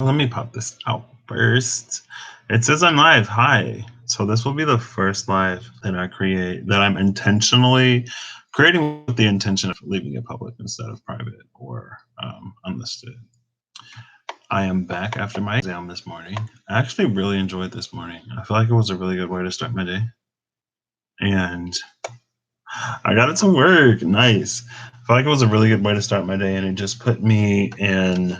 Let me pop this out first. It says I'm live. Hi. So this will be the first live that I create that I'm intentionally creating with the intention of leaving it public instead of private or unlisted. I am back after my exam this morning. I actually really enjoyed this morning. I feel like it was a really good way to start my day. And I got it to work. Nice. I feel like it was a really good way to start my day, and it just put me in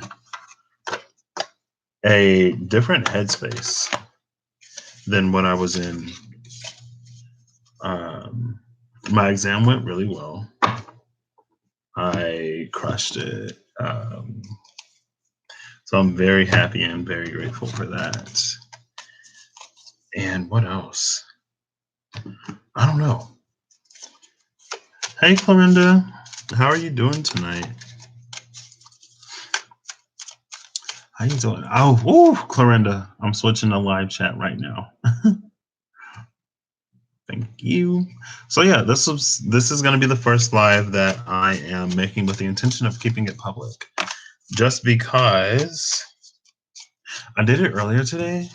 a different headspace than what I was in. Um, my exam went really well. I crushed it. So I'm very happy and very grateful for that. And what else? I don't know. Hey, Clorinda. How are you doing tonight? How you doing? Oh, ooh, Clorinda. I'm switching to live chat right now. Thank you. So yeah, this is going to be the first live that I am making with the intention of keeping it public. Just because I did it earlier today,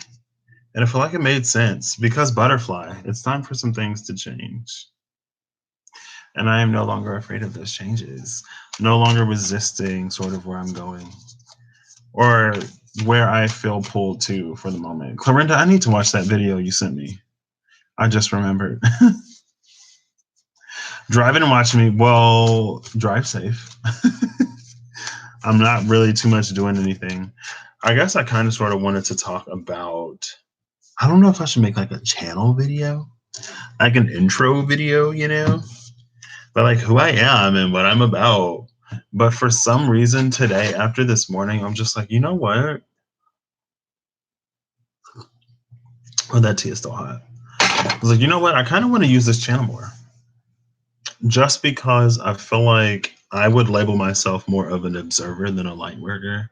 and I feel like it made sense because butterfly, it's time for some things to change. And I am no longer afraid of those changes, no longer resisting sort of where I'm going or where I feel pulled to for the moment. Clorinda, I need to watch that video you sent me. I just remembered. Driving and watching me, well, drive safe. I'm not really too much doing anything. I guess I kind of sort of wanted to talk about, I don't know if I should make like a channel video, like an intro video, but like who I am and what I'm about. But for some reason today, after this morning, I'm just like, you know what? Oh, that tea is still hot. I was like, you know what? I kind of want to use this channel more. Just because I feel like I would label myself more of an observer than a light worker.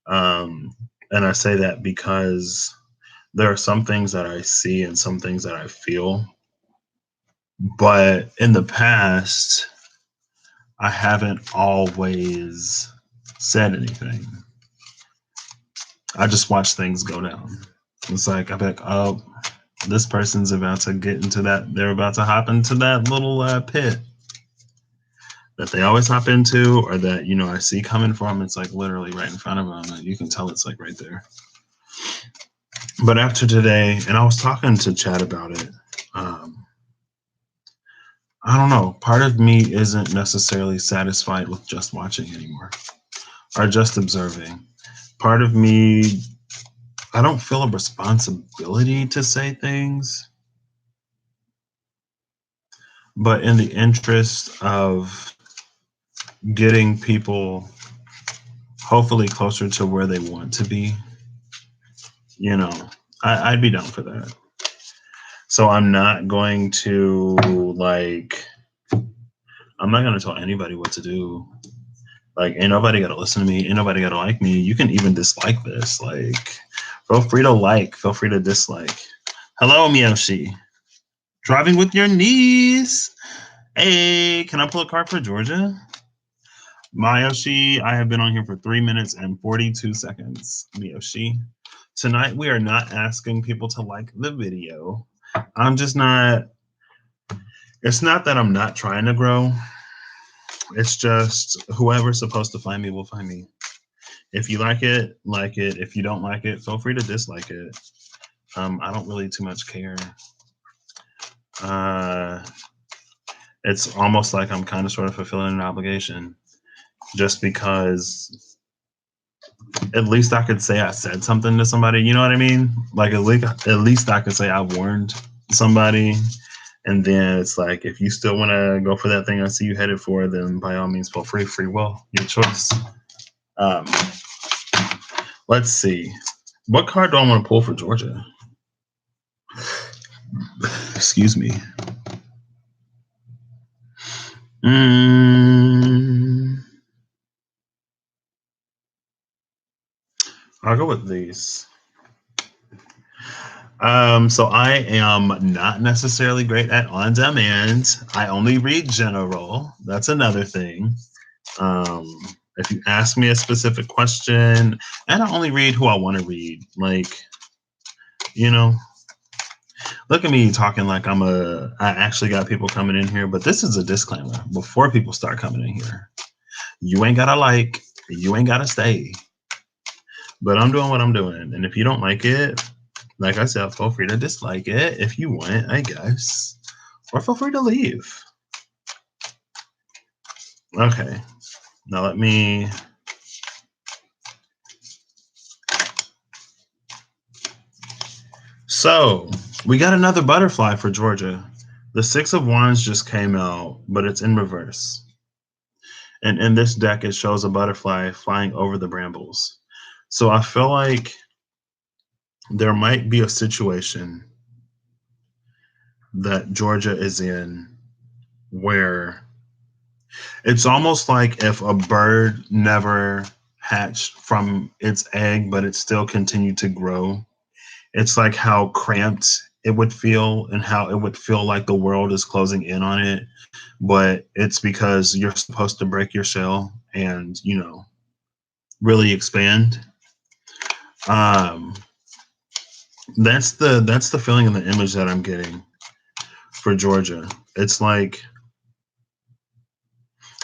And I say that because there are some things that I see and some things that I feel. But in the past, I haven't always said anything. I just watch things go down. It's like, I'm like, oh, this person's about to get into that. They're about to hop into that little pit that they always hop into, or that, I see coming for them. It's like literally right in front of them. And you can tell it's like right there. But after today, and I was talking to Chad about it, I don't know. Part of me isn't necessarily satisfied with just watching anymore or just observing. Part of me, I don't feel a responsibility to say things, but in the interest of getting people hopefully closer to where they want to be, I'd be down for that. So I'm not going to I'm not going to tell anybody what to do. Like, ain't nobody got to listen to me. Ain't nobody got to like me. You can even dislike this. Like, feel free to like. Feel free to dislike. Hello, Miyoshi. Driving with your niece. Hey, can I pull a card for Georgia? Miyoshi, I have been on here for 3 minutes and 42 seconds. Miyoshi. Tonight, we are not asking people to like the video. I'm just not. It's not that I'm not trying to grow. It's just whoever's supposed to find me will find me. If you like it, like it. If you don't like it, feel free to dislike it. I don't really too much care. It's almost like I'm kind of sort of fulfilling an obligation just because at least I could say I said something to somebody. You know what I mean? Like at least I could say I warned somebody. And then it's like, if you still want to go for that thing I see you headed for, then by all means, feel free. Free will, your choice. Let's see. What card do I want to pull for Georgia? Excuse me. I'll go with these. So I am not necessarily great at on demand. I only read general. That's another thing. If you ask me a specific question, and I only read who I want to read, like, you know, look at me talking like I actually got people coming in here, but this is a disclaimer before people start coming in here. You ain't gotta like, you ain't gotta stay, but I'm doing what I'm doing. And if you don't like it, like I said, feel free to dislike it if you want, I guess, or feel free to leave. Okay, now let me. So we got another butterfly for Georgia. The Six of Wands just came out, but it's in reverse. And in this deck, it shows a butterfly flying over the brambles. So I feel like there might be a situation that Georgia is in where it's almost like if a bird never hatched from its egg, but it still continued to grow. It's like how cramped it would feel and how it would feel like the world is closing in on it. But it's because you're supposed to break your shell and, really expand. Um, that's the feeling and the image that I'm getting for Georgia. It's like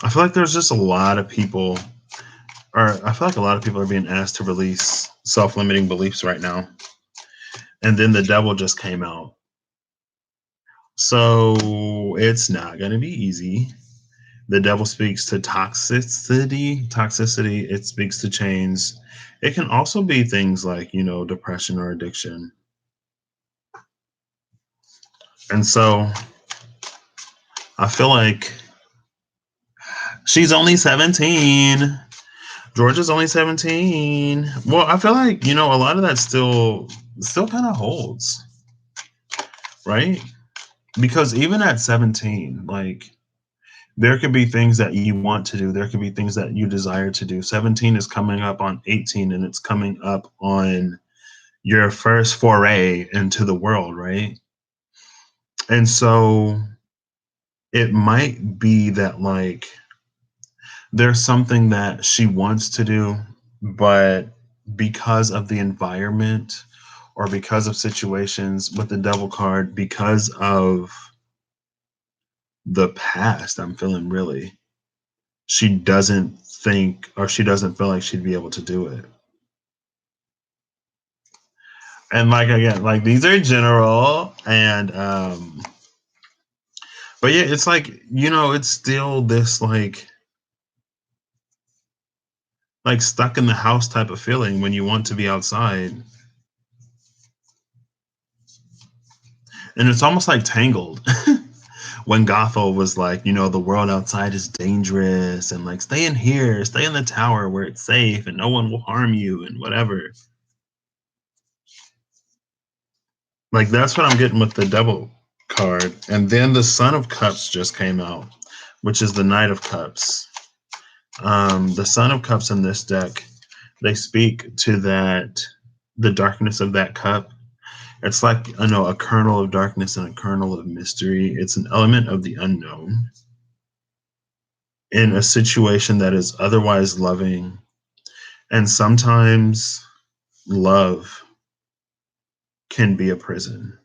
I feel like there's just a lot of people, or I feel like a lot of people are being asked to release self-limiting beliefs right now. And then the devil just came out. So it's not going to be easy. The devil speaks to toxicity. It speaks to change. It can also be things like, depression or addiction. And so I feel like she's only 17. Georgia's only 17. Well, I feel like, a lot of that still kind of holds, right? Because even at 17, like there could be things that you want to do. There could be things that you desire to do. 17 is coming up on 18 and it's coming up on your first foray into the world, right? And so it might be that like there's something that she wants to do, but because of the environment or because of situations with the devil card, because of the past, I'm feeling really, she doesn't think or she doesn't feel like she'd be able to do it. And like again, like these are general and but yeah, it's like, it's still this like stuck in the house type of feeling when you want to be outside. And it's almost like Tangled. When Gothel was like, the world outside is dangerous and like stay in here, stay in the tower where it's safe and no one will harm you and whatever. Like that's what I'm getting with the devil card. And then the Son of Cups just came out, which is the Knight of Cups. The Son of Cups in this deck, they speak to the darkness of that cup. It's like, a kernel of darkness and a kernel of mystery. It's an element of the unknown in a situation that is otherwise loving. And sometimes love can be a prison.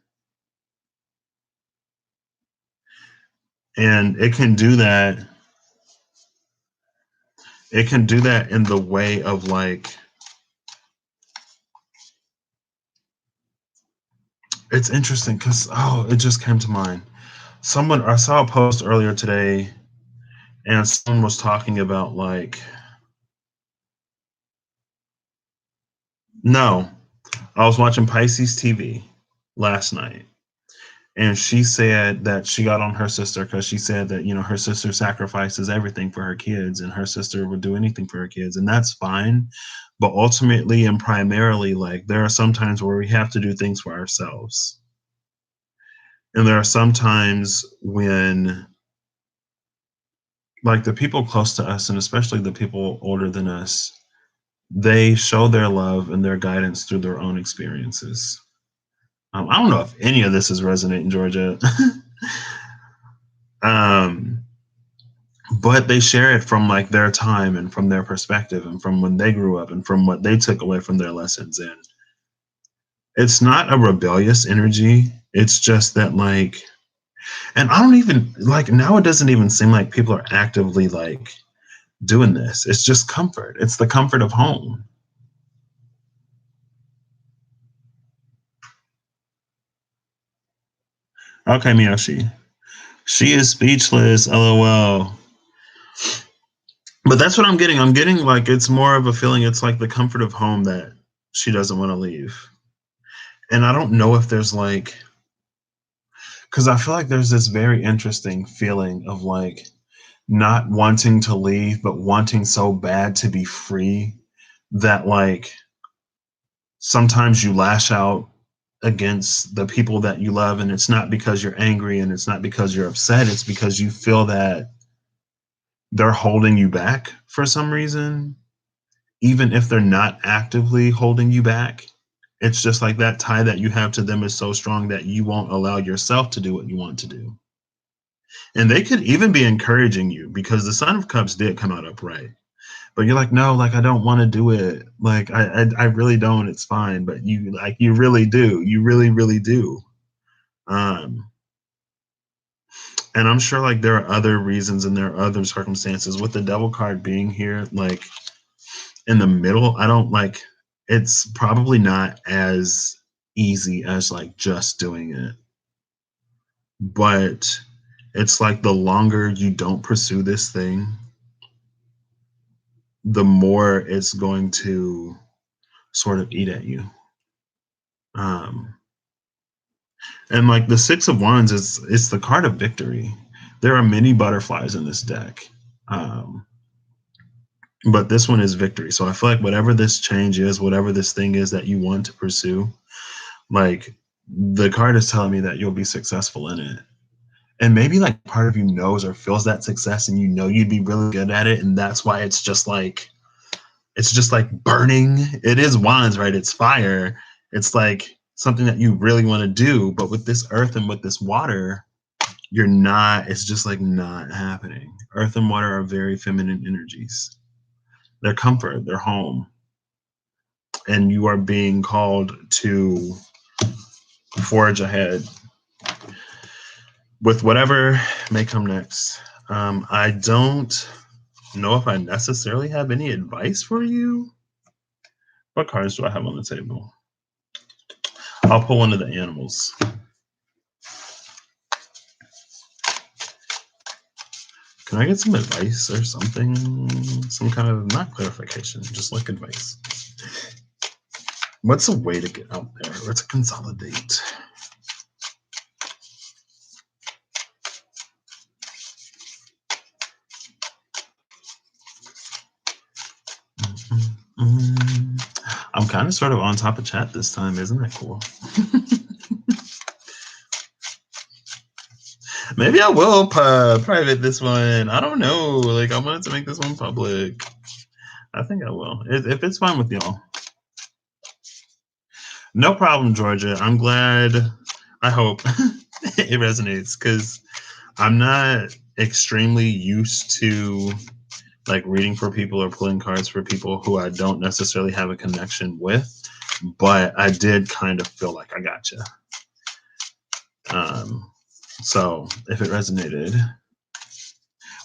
And it can do that. It can do that in the way of like, it's interesting because, it just came to mind. I saw a post earlier today and someone was talking about like, no, I was watching Pisces TV last night. And she said that she got on her sister because she said that, her sister sacrifices everything for her kids and her sister would do anything for her kids. And that's fine. But ultimately and primarily, like, there are some times where we have to do things for ourselves. And there are some times when, like, the people close to us, and especially the people older than us, they show their love and their guidance through their own experiences. I don't know if any of this is resonating, Georgia. but they share it from like their time and from their perspective and from when they grew up and from what they took away from their lessons. And it's not a rebellious energy. It's just that like, and I don't even like now, it doesn't even seem like people are actively like doing this. It's just comfort. It's the comfort of home. Okay, Miyoshi. She is speechless. LOL. But that's what I'm getting. I'm getting like it's more of a feeling. It's like the comfort of home that she doesn't want to leave. And I don't know if there's like, because I feel like there's this very interesting feeling of like not wanting to leave, but wanting so bad to be free that like sometimes you lash out against the people that you love. And it's not because you're angry and it's not because you're upset. It's because you feel that they're holding you back for some reason, even if they're not actively holding you back. It's just like that tie that you have to them is so strong that you won't allow yourself to do what you want to do. And they could even be encouraging you because the Son of Cups did come out upright. But you're like, no, like I don't want to do it. Like I really don't. It's fine. But you like you really do. You really, really do. Um, and I'm sure like there are other reasons and there are other circumstances with the devil card being here, like in the middle. I don't like it's probably not as easy as like just doing it. But it's like the longer you don't pursue this thing, the more it's going to sort of eat at you. Um, and like the Six of Wands is it's the card of victory. There are many butterflies in this deck. Um, but this one is victory. So I feel like whatever this change is, whatever this thing is that you want to pursue, like the card is telling me that you'll be successful in it. And maybe like part of you knows or feels that success and you know you'd be really good at it. And that's why it's just like burning. It is wands, right? It's fire. It's like something that you really want to do. But with this earth and with this water, you're not, it's just like not happening. Earth and water are very feminine energies. They're comfort, they're home. And you are being called to forge ahead with whatever may come next. I don't know if I necessarily have any advice for you. What cards do I have on the table? I'll pull one of the animals. Can I get some advice or something? Some kind of, not clarification, just like advice. What's a way to get out there or to consolidate? I'm kind of sort of on top of chat this time. Isn't that cool? Maybe I will private this one. I don't know. Like, I wanted to make this one public. I think I will. If it's fine with y'all. No problem, Georgia. I'm glad. I hope it resonates because I'm not extremely used to like reading for people or pulling cards for people who I don't necessarily have a connection with, but I did kind of feel like I gotcha. So if it resonated,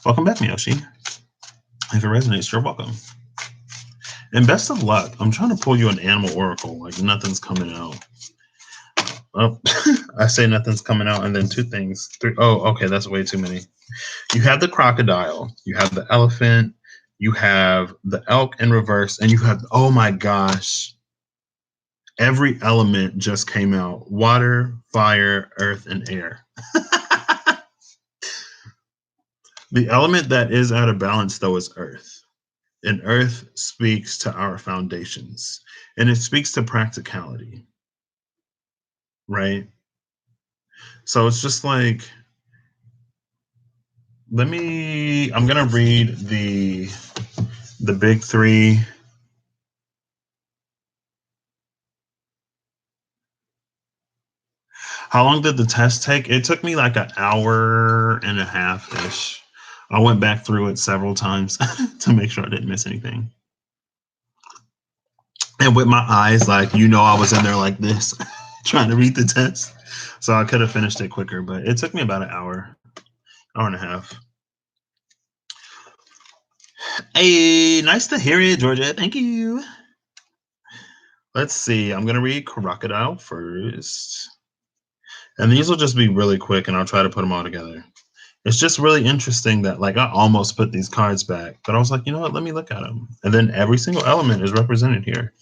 welcome back, Miyoshi. If it resonates, you're welcome. And best of luck. I'm trying to pull you an animal oracle. Like nothing's coming out. Oh, I say nothing's coming out, and then two things. Three. Oh, okay, that's way too many. You have the crocodile, you have the elephant, you have the elk in reverse, and you have, oh my gosh, every element just came out. Water, fire, earth, and air. The element that is out of balance, though, is earth. And earth speaks to our foundations, and it speaks to practicality, right? So it's just like, I'm gonna read the big three. How long did the test take? It took me like an hour and a half ish. I went back through it several times to make sure I didn't miss anything. And with my eyes, like, I was in there like this, trying to read the text. So I could have finished it quicker, but it took me about an hour and a half. Hey, nice to hear it, Georgia. Thank you. Let's see. I'm going to read Crocodile first. And these will just be really quick, and I'll try to put them all together. It's just really interesting that, like, I almost put these cards back, but I was like, you know what? Let me look at them. And then every single element is represented here.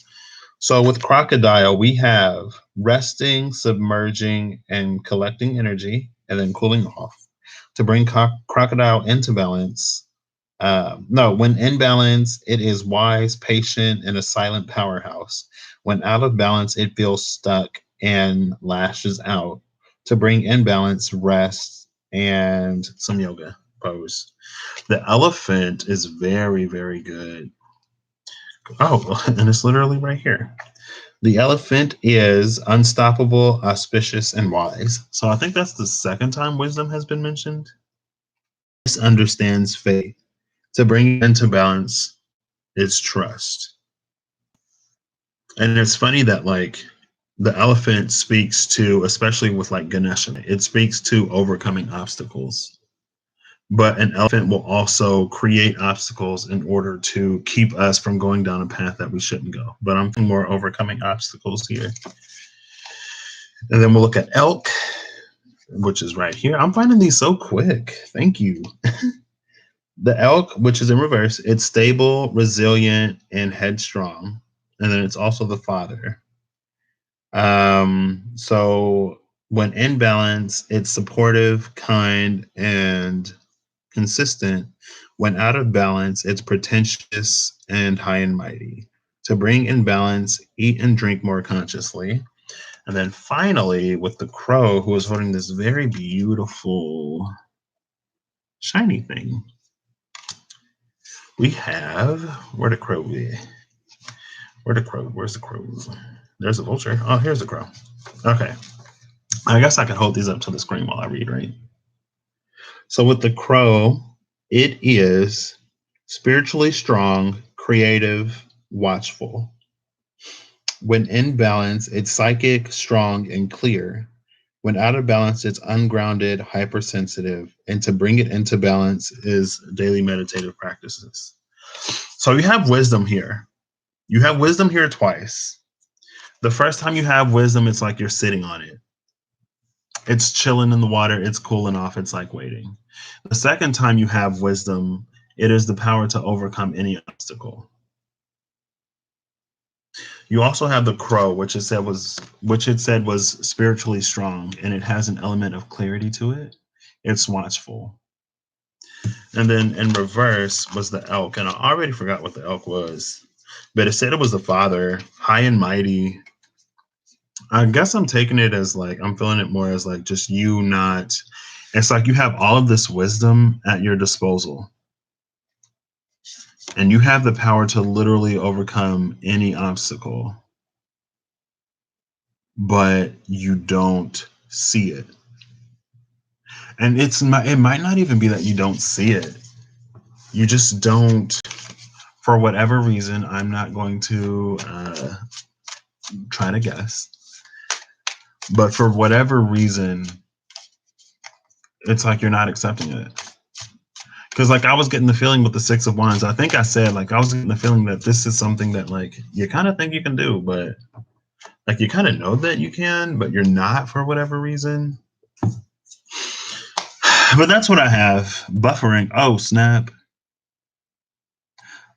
So with Crocodile, we have resting, submerging, and collecting energy, and then cooling off. To bring Crocodile into balance, when in balance, it is wise, patient, and a silent powerhouse. When out of balance, it feels stuck and lashes out. To bring in balance, rest, and some yoga pose. The elephant is very, very good. Oh, and it's literally right here. The elephant is unstoppable, auspicious, and wise. So I think that's the second time wisdom has been mentioned. This understands faith. To bring it into balance is trust. And it's funny that, like, the elephant speaks to, especially with like Ganesha, it speaks to overcoming obstacles. But an elephant will also create obstacles in order to keep us from going down a path that we shouldn't go. But I'm thinking more overcoming obstacles here. And then we'll look at elk, which is right here. I'm finding these so quick. Thank you. The elk, which is in reverse, it's stable, resilient, and headstrong. And then it's also the father. So when in balance, it's supportive, kind, and consistent. When out of balance, it's pretentious and high and mighty. To bring in balance, eat and drink more consciously. And then finally, with the crow, who is holding this very beautiful shiny thing, we have, where's the crow? Where's the crow? There's a vulture. Oh, here's the crow. Okay. I guess I can hold these up to the screen while I read, right? So with the crow, it is spiritually strong, creative, watchful. When in balance, it's psychic, strong, and clear. When out of balance, it's ungrounded, hypersensitive. And to bring it into balance is daily meditative practices. So you have wisdom here. You have wisdom here twice. The first time you have wisdom, it's like you're sitting on it. It's chilling in the water. It's cooling off. It's like waiting. The second time you have wisdom, it is the power to overcome any obstacle. You also have the crow, which it said was spiritually strong, and it has an element of clarity to it. It's watchful. And then in reverse was the elk, and I already forgot what the elk was, but it said it was the father, high and mighty. I guess I'm taking it as like, I'm feeling it more as like just you not, it's like you have all of this wisdom at your disposal. And you have the power to literally overcome any obstacle, but you don't see it. And it might not even be that you don't see it. You just don't, for whatever reason. I'm not going to try to guess. But for whatever reason, it's like you're not accepting it. Because like I was getting the feeling with the Six of Wands, I think I said, like, I was getting the feeling that this is something that like you kind of think you can do, but like you kind of know that you can, but you're not for whatever reason. But that's what I have. Buffering. Oh, snap.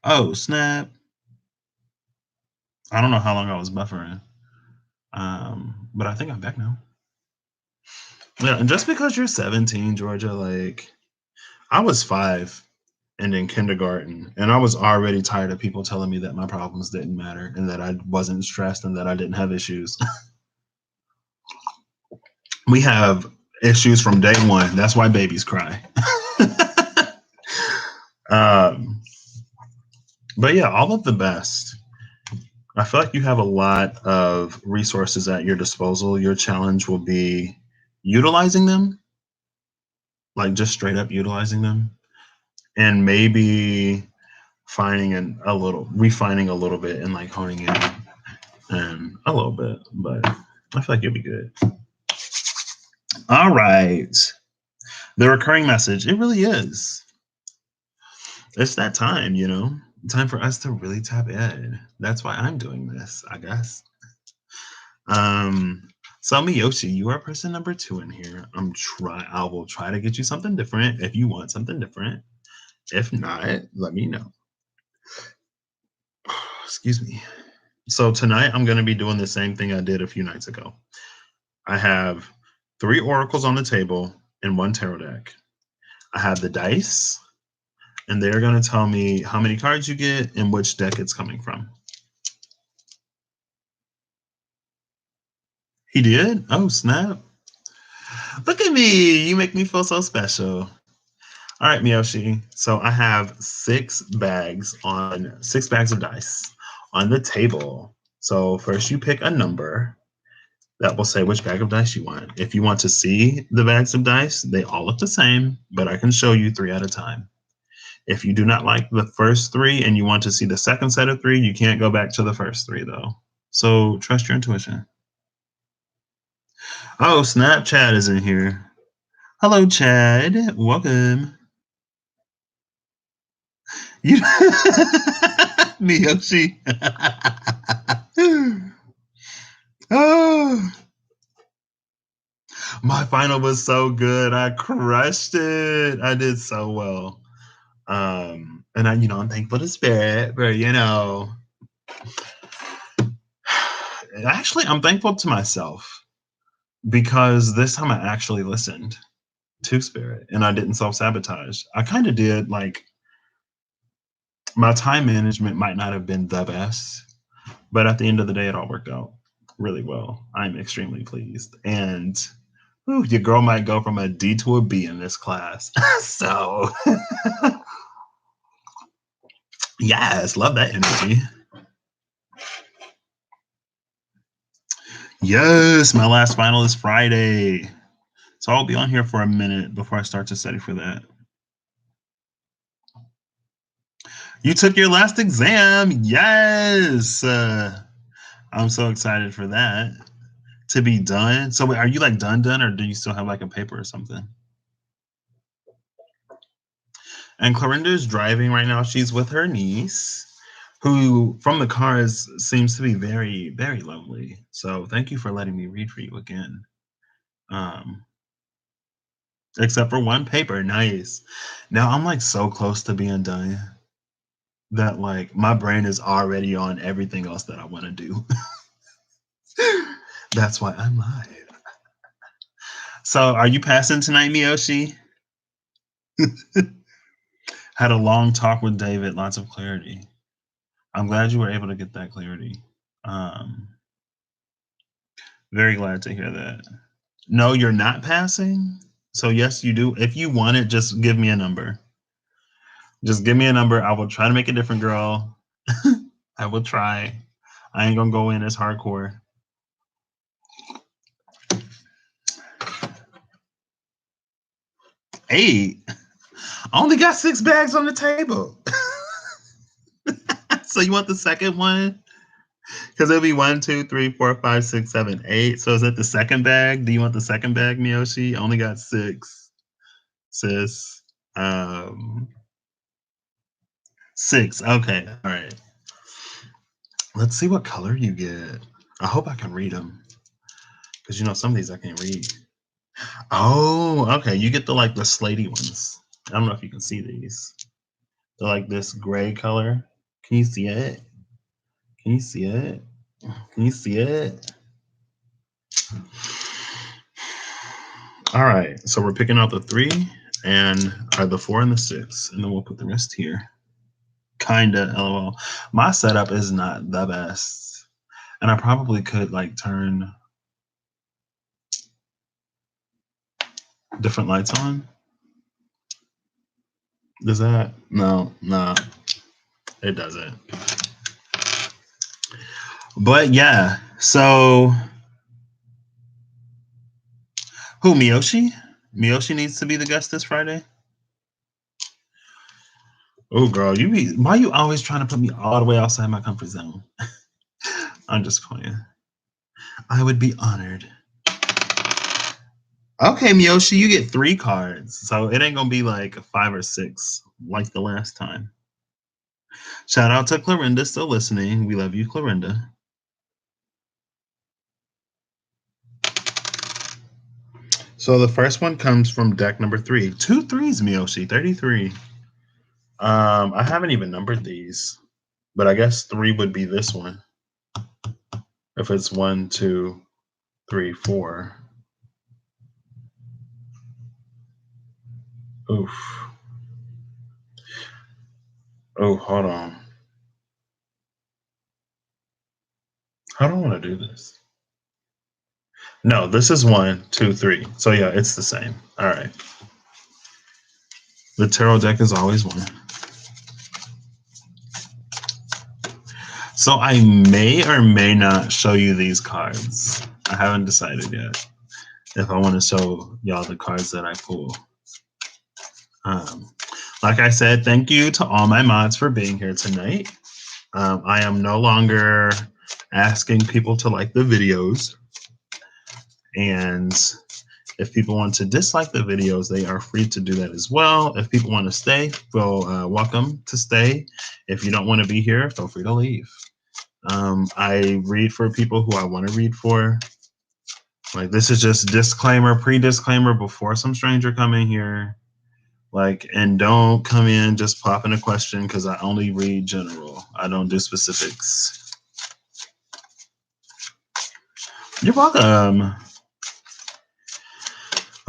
Oh, snap. I don't know how long I was buffering. But I think I'm back now. Yeah, and just because you're 17, Georgia, like I was 5 and in kindergarten, and I was already tired of people telling me that my problems didn't matter and that I wasn't stressed and that I didn't have issues. We have issues from day one. That's why babies cry. But yeah, all of the best. I feel like you have a lot of resources at your disposal. Your challenge will be utilizing them, like just straight up utilizing them. and maybe refining a little bit and like honing in and a little bit, but I feel like you'll be good. All right. The recurring message, it really is. It's that time, time for us to really tap in. That's why I'm doing this, I guess. So Miyoshi, you are person number 2 in here. I will try to get you something different if you want something different. If not, let me know. Excuse me. So tonight I'm going to be doing the same thing I did a few nights ago. I have 3 oracles on the table and 1 tarot deck. I have the dice, and they're going to tell me how many cards you get and which deck it's coming from. He did? Oh, snap. Look at me. You make me feel so special. All right, Miyoshi. So I have 6 bags of dice on the table. So first you pick a number that will say which bag of dice you want. If you want to see the bags of dice, they all look the same, but I can show you 3 at a time. If you do not like the first 3 and you want to see the second set of 3, you can't go back to the first 3 though. So trust your intuition. Oh, Snapchat is in here. Hello, Chad. Welcome. You Miyoshi. Oh, my final was so good. I crushed it. I did so well. And I'm thankful to Spirit for, actually, I'm thankful to myself because this time I actually listened to Spirit and I didn't self-sabotage. I kind of did, like, my time management might not have been the best, but at the end of the day, it all worked out really well. I'm extremely pleased. And your girl might go from a D to a B in this class. So, yes, love that energy. Yes, my last final is Friday. So I'll be on here for a minute before I start to study for that. You took your last exam. Yes. I'm so excited for that to be done. So wait, are you like done, or do you still have like a paper or something? And Clarinda's driving right now. She's with her niece, who from the cars seems to be very, very lovely. So thank you for letting me read for you again. Except for one paper. Nice. Now I'm like so close to being done that like my brain is already on everything else that I want to do. That's why I'm live. So are you passing tonight, Miyoshi? Had a long talk with David, lots of clarity. I'm glad you were able to get that clarity. Very glad to hear that. No, you're not passing. So yes, you do. If you want it, just give me a number. Just give me a number. I will try to make a different girl. I will try. I ain't gonna go in as hardcore. 8. I only got 6 bags on the table. So you want the second one? Because it'll be 1, 2, 3, 4, 5, 6, 7, 8. So is that the second bag? Do you want the second bag, Miyoshi? I only got 6, sis. 6. Okay. All right. Let's see what color you get. I hope I can read them. Because some of these I can't read. Oh, okay. You get the slatey ones. I don't know if you can see these. They're like this gray color. Can you see it? Can you see it? Can you see it? All right. So we're picking out the 3 and the 4 and the 6. And then we'll put the rest here. Kinda, lol. My setup is not the best. And I probably could turn different lights on. Does that? No, it doesn't. But yeah, so who, Miyoshi? Miyoshi needs to be the guest this Friday? Oh, girl, why you always trying to put me all the way outside my comfort zone? I'm just playing. I would be honored. Okay, Miyoshi, you get 3 cards, so it ain't gonna be like a 5 or 6 like the last time. Shout out to Clorinda still listening. We love you, Clorinda. So the first one comes from deck number 3. 2 threes, Miyoshi, 33. I haven't even numbered these, but I guess 3 would be this one. If it's 1, 2, 3, 4. Oof. Oh, hold on. How do I want to do this? No, this is 1, 2, 3. So yeah, it's the same. All right. The tarot deck is always 1. So I may or may not show you these cards. I haven't decided yet if I want to show y'all the cards that I pull. Like I said, thank you to all my mods for being here tonight. I am no longer asking people to like the videos. And if people want to dislike the videos, they are free to do that as well. If people want to stay, well, welcome to stay. If you don't want to be here, feel free to leave. I read for people who I want to read for. Like, this is just disclaimer, pre-disclaimer before some stranger come in here. Like, and don't come in just popping a question because I only read general. I don't do specifics. You're welcome.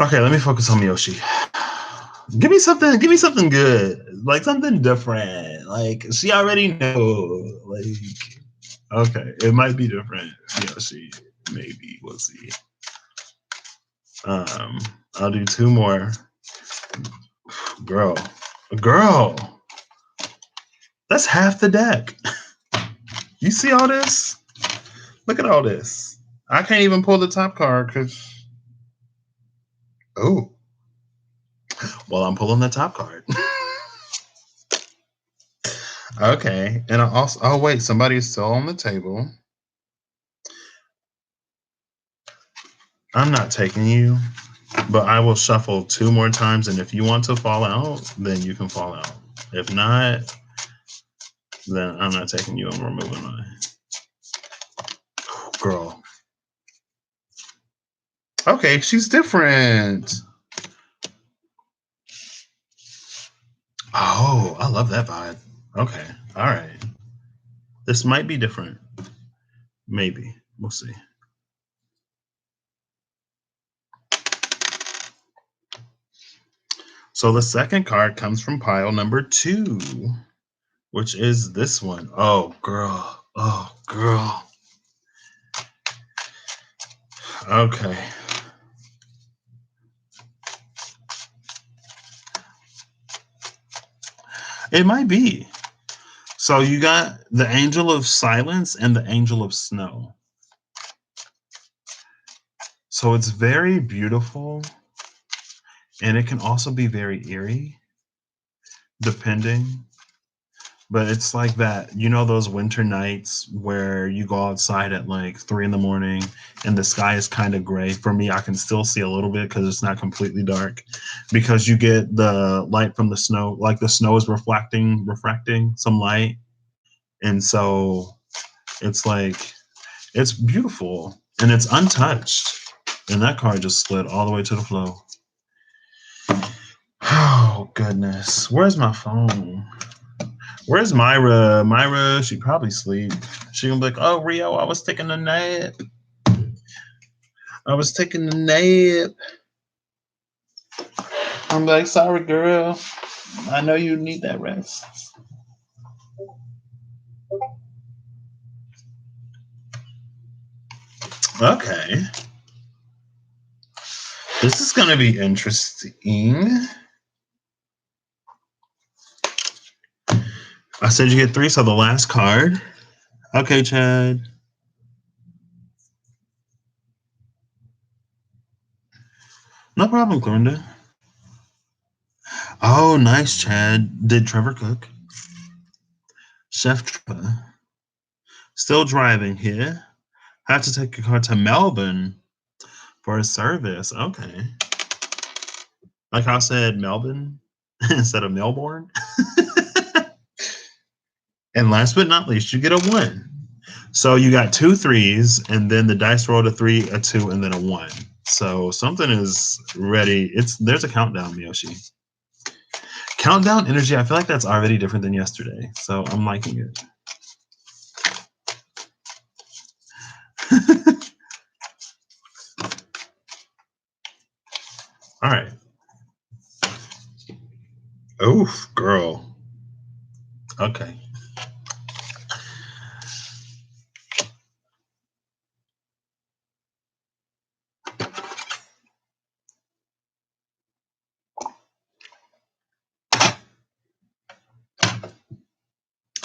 Okay, let me focus on Miyoshi. Give me something good. Like something different. Like she already know. Like, okay, it might be different. Miyoshi. Maybe. We'll see. I'll do 2 more. Girl. That's half the deck. You see all this? Look at all this. I can't even pull the top card because. Oh. Well, I'm pulling the top card. Okay. And I also. Oh, wait. Somebody's still on the table. I'm not taking you, but I will shuffle 2 more times. And if you want to fall out, then you can fall out. If not, then I'm not taking you and we're moving on. Girl. Okay, she's different. Oh, I love that vibe. Okay, all right. This might be different. Maybe. We'll see. So the second card comes from pile number 2, which is this one. Oh, girl. Oh, girl. Okay. It might be. So you got the Angel of Silence and the Angel of Snow. So it's very beautiful, and it can also be very eerie, depending. But it's like that, you know, those winter nights where you go outside at like 3 in the morning and the sky is kind of gray. For me, I can still see a little bit because it's not completely dark, because you get the light from the snow, like the snow is refracting some light. And so it's like, it's beautiful and it's untouched. And that card just slid all the way to the floor. Oh, goodness. Where's my phone? Where's Myra? Myra, she probably sleep. She gonna be like, oh, Rio, I was taking a nap. I was taking a nap. I'm like, sorry, girl. I know you need that rest. Okay. This is gonna be interesting. I said you get 3, so the last card. Okay, Chad. No problem, Clorinda. Oh, nice, Chad. Did Trevor cook? Chef Trevor. Still driving here. Have to take a car to Melbourne for a service. Okay. Like I said, Melbourne instead of Melbourne. And last but not least, you get a 1. So you got 2 threes, and then the dice rolled a 3, a 2, and then a 1. So something is ready. There's a countdown, Miyoshi. Countdown energy, I feel like that's already different than yesterday. So I'm liking it. All right. Oof, girl. Okay.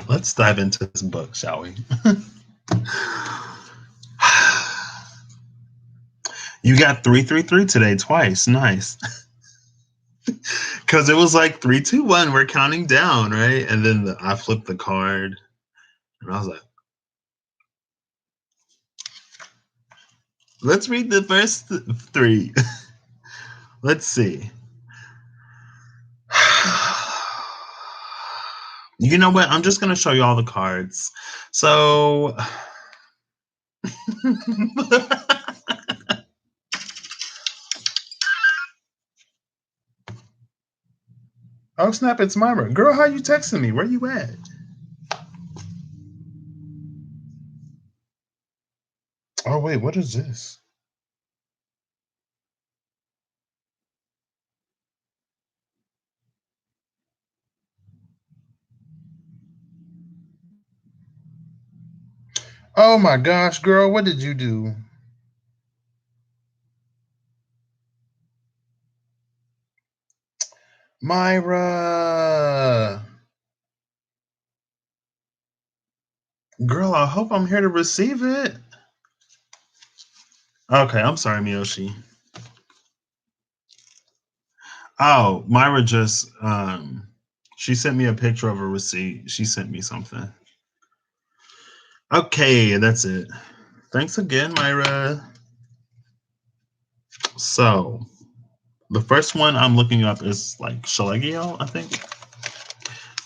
Let's dive into this book, shall we? You got 333 today twice. Nice. Because it was like 321. We're counting down, right? And then I flipped the card, and I was like, let's read the first 3. Let's see. You know what? I'm just going to show you all the cards. So. Oh, snap. It's Myra. Girl, how you texting me? Where you at? Oh, wait. What is this? Oh, my gosh, girl. What did you do? Myra. Girl, I hope I'm here to receive it. Okay, I'm sorry, Miyoshi. Oh, Myra just she sent me a picture of a receipt. She sent me something. Okay, that's it. Thanks again, Myra. So the first one I'm looking up is like Shalegiel, I think.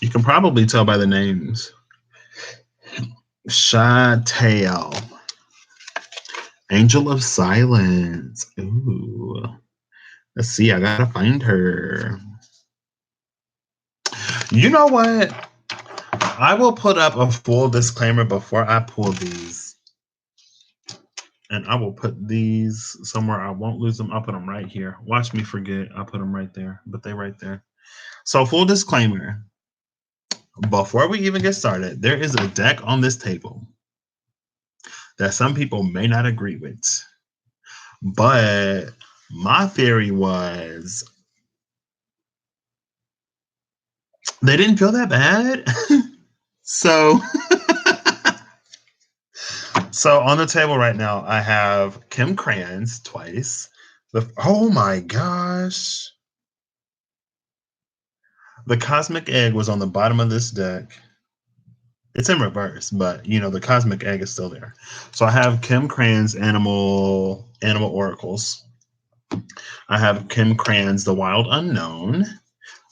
You can probably tell by the names. Shatael. Angel of Silence. Ooh. Let's see, I gotta find her. You know what? I will put up a full disclaimer before I pull these. And I will put these somewhere I won't lose them. I'll put them right here. Watch me forget. I'll put them right there. But they right there. So full disclaimer. Before we even get started, there is a deck on this table that some people may not agree with. But my theory was they didn't feel that bad. So so on the table right now, I have Kim Crayons twice. Oh my gosh. The Cosmic Egg was on the bottom of this deck. It's in reverse, but you know the Cosmic Egg is still there. So I have Kim Crayons Animal Oracles. I have Kim Crayons The Wild Unknown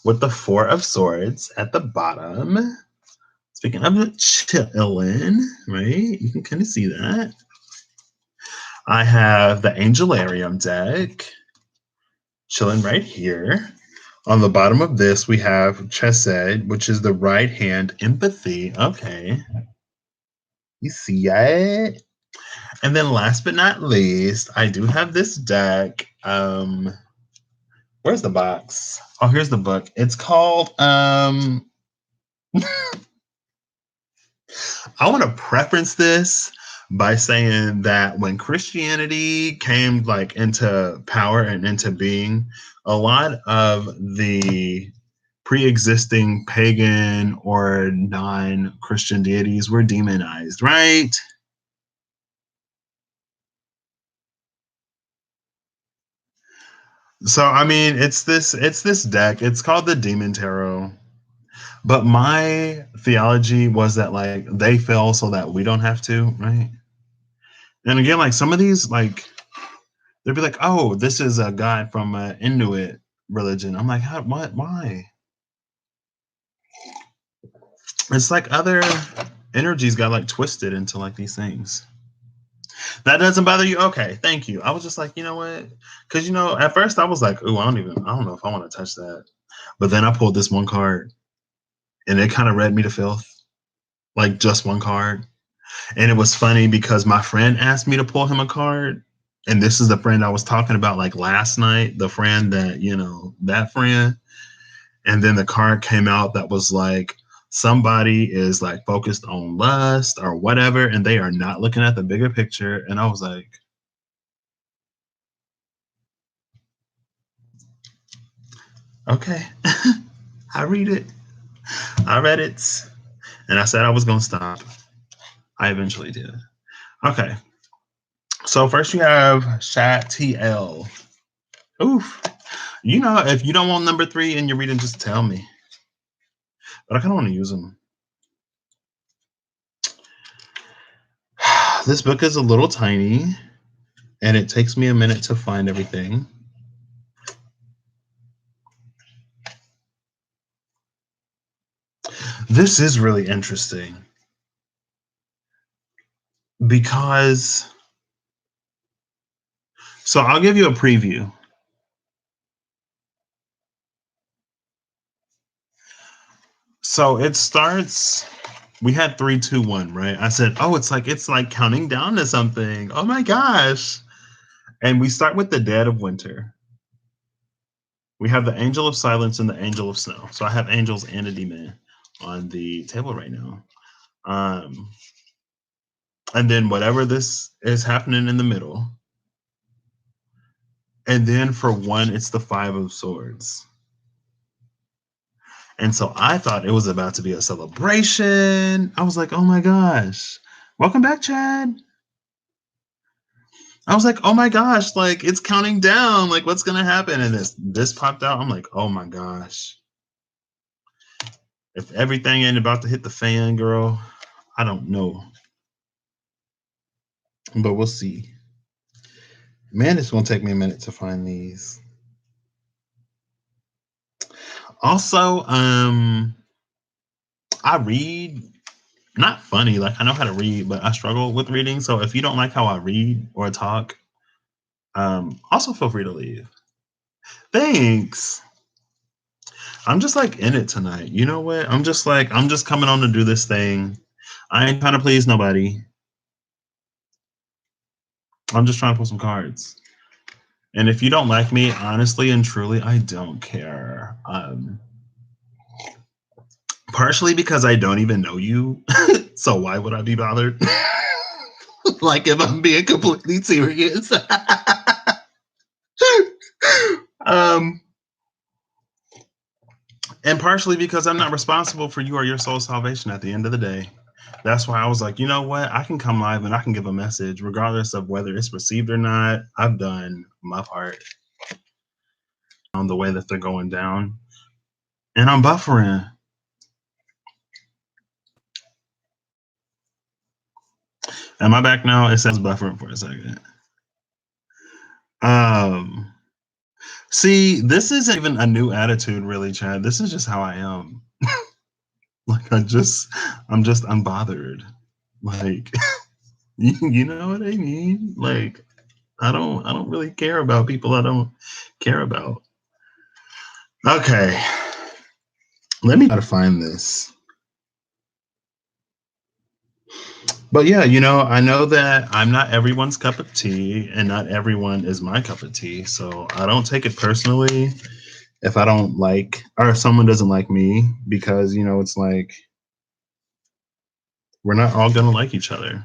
with the 4 of Swords at the bottom. Speaking of chillin', right? You can kind of see that. I have the Angelarium deck chilling right here. On the bottom of this, we have Chesed, which is the right hand empathy. Okay. You see it? And then last but not least, I do have this deck. Where's the box? Oh, here's the book. It's called I want to preference this by saying that when Christianity came like into power and into being, a lot of the pre-existing pagan or non-Christian deities were demonized, right? So I mean, it's this deck. It's called the Demon Tarot. But my theology was that like they fell so that we don't have to, right? And again, like some of these, like they'd be like, "Oh, this is a guy from Inuit religion." I'm like, "How? What? Why?" It's like other energies got like twisted into like these things. That doesn't bother you? Okay, thank you. I was just like, you know what? Because at first I was like, "Ooh, I don't know if I want to touch that." But then I pulled this one card, and it kind of read me to filth, like just one card. And it was funny because my friend asked me to pull him a card. And this is the friend I was talking about like last night, the friend that, that friend. And then the card came out that was like, somebody is like focused on lust or whatever, and they are not looking at the bigger picture. And I was like, okay, I read it. I read it. And I said I was going to stop. I eventually did. Okay. So first you have Shad TL. Oof. If you don't want number 3 in your reading, just tell me. But I kind of want to use them. This book is a little tiny, and it takes me a minute to find everything. This is really interesting because, so I'll give you a preview. So it starts, we had 3, 2, 1, right? I said, oh, it's like counting down to something. Oh my gosh. And we start with the dead of winter. We have the angel of silence and the angel of snow. So I have angels and a demon on the table right now. Um, and then whatever this is happening in the middle. And then for 1, it's the 5 of swords. And so I thought it was about to be a celebration. I was like, oh my gosh. Welcome back, Chad. I was like, oh my gosh, like it's counting down. Like, what's gonna happen? And this popped out. I'm like, oh my gosh. If everything ain't about to hit the fan, girl, I don't know. But we'll see. Man, it's gonna take me a minute to find these. Also, I read not funny, like I know how to read, but I struggle with reading. So if you don't like how I read or talk, also feel free to leave. Thanks. I'm just like in it tonight. You know what? I'm just coming on to do this thing. I ain't trying to please nobody. I'm just trying to pull some cards. And if you don't like me, honestly and truly, I don't care. Partially because I don't even know you. So why would I be bothered? Like if I'm being completely serious. um and partially because I'm not responsible for you or your soul's salvation at the end of the day. That's why I was like, you know what? I can come live and I can give a message, regardless of whether it's received or not. I've done my part on the way that they're going down. And I'm buffering. Am I back now? It says buffering for a second. Um, See, this isn't even a new attitude, really, Chad. This is just how I am. Like I'm just unbothered. Like you know what I mean? Like I don't really care about people I don't care about. Okay. Let me try to find this. But yeah, I know that I'm not everyone's cup of tea and not everyone is my cup of tea. So I don't take it personally if I don't like or if someone doesn't like me because, it's like we're not all going to like each other.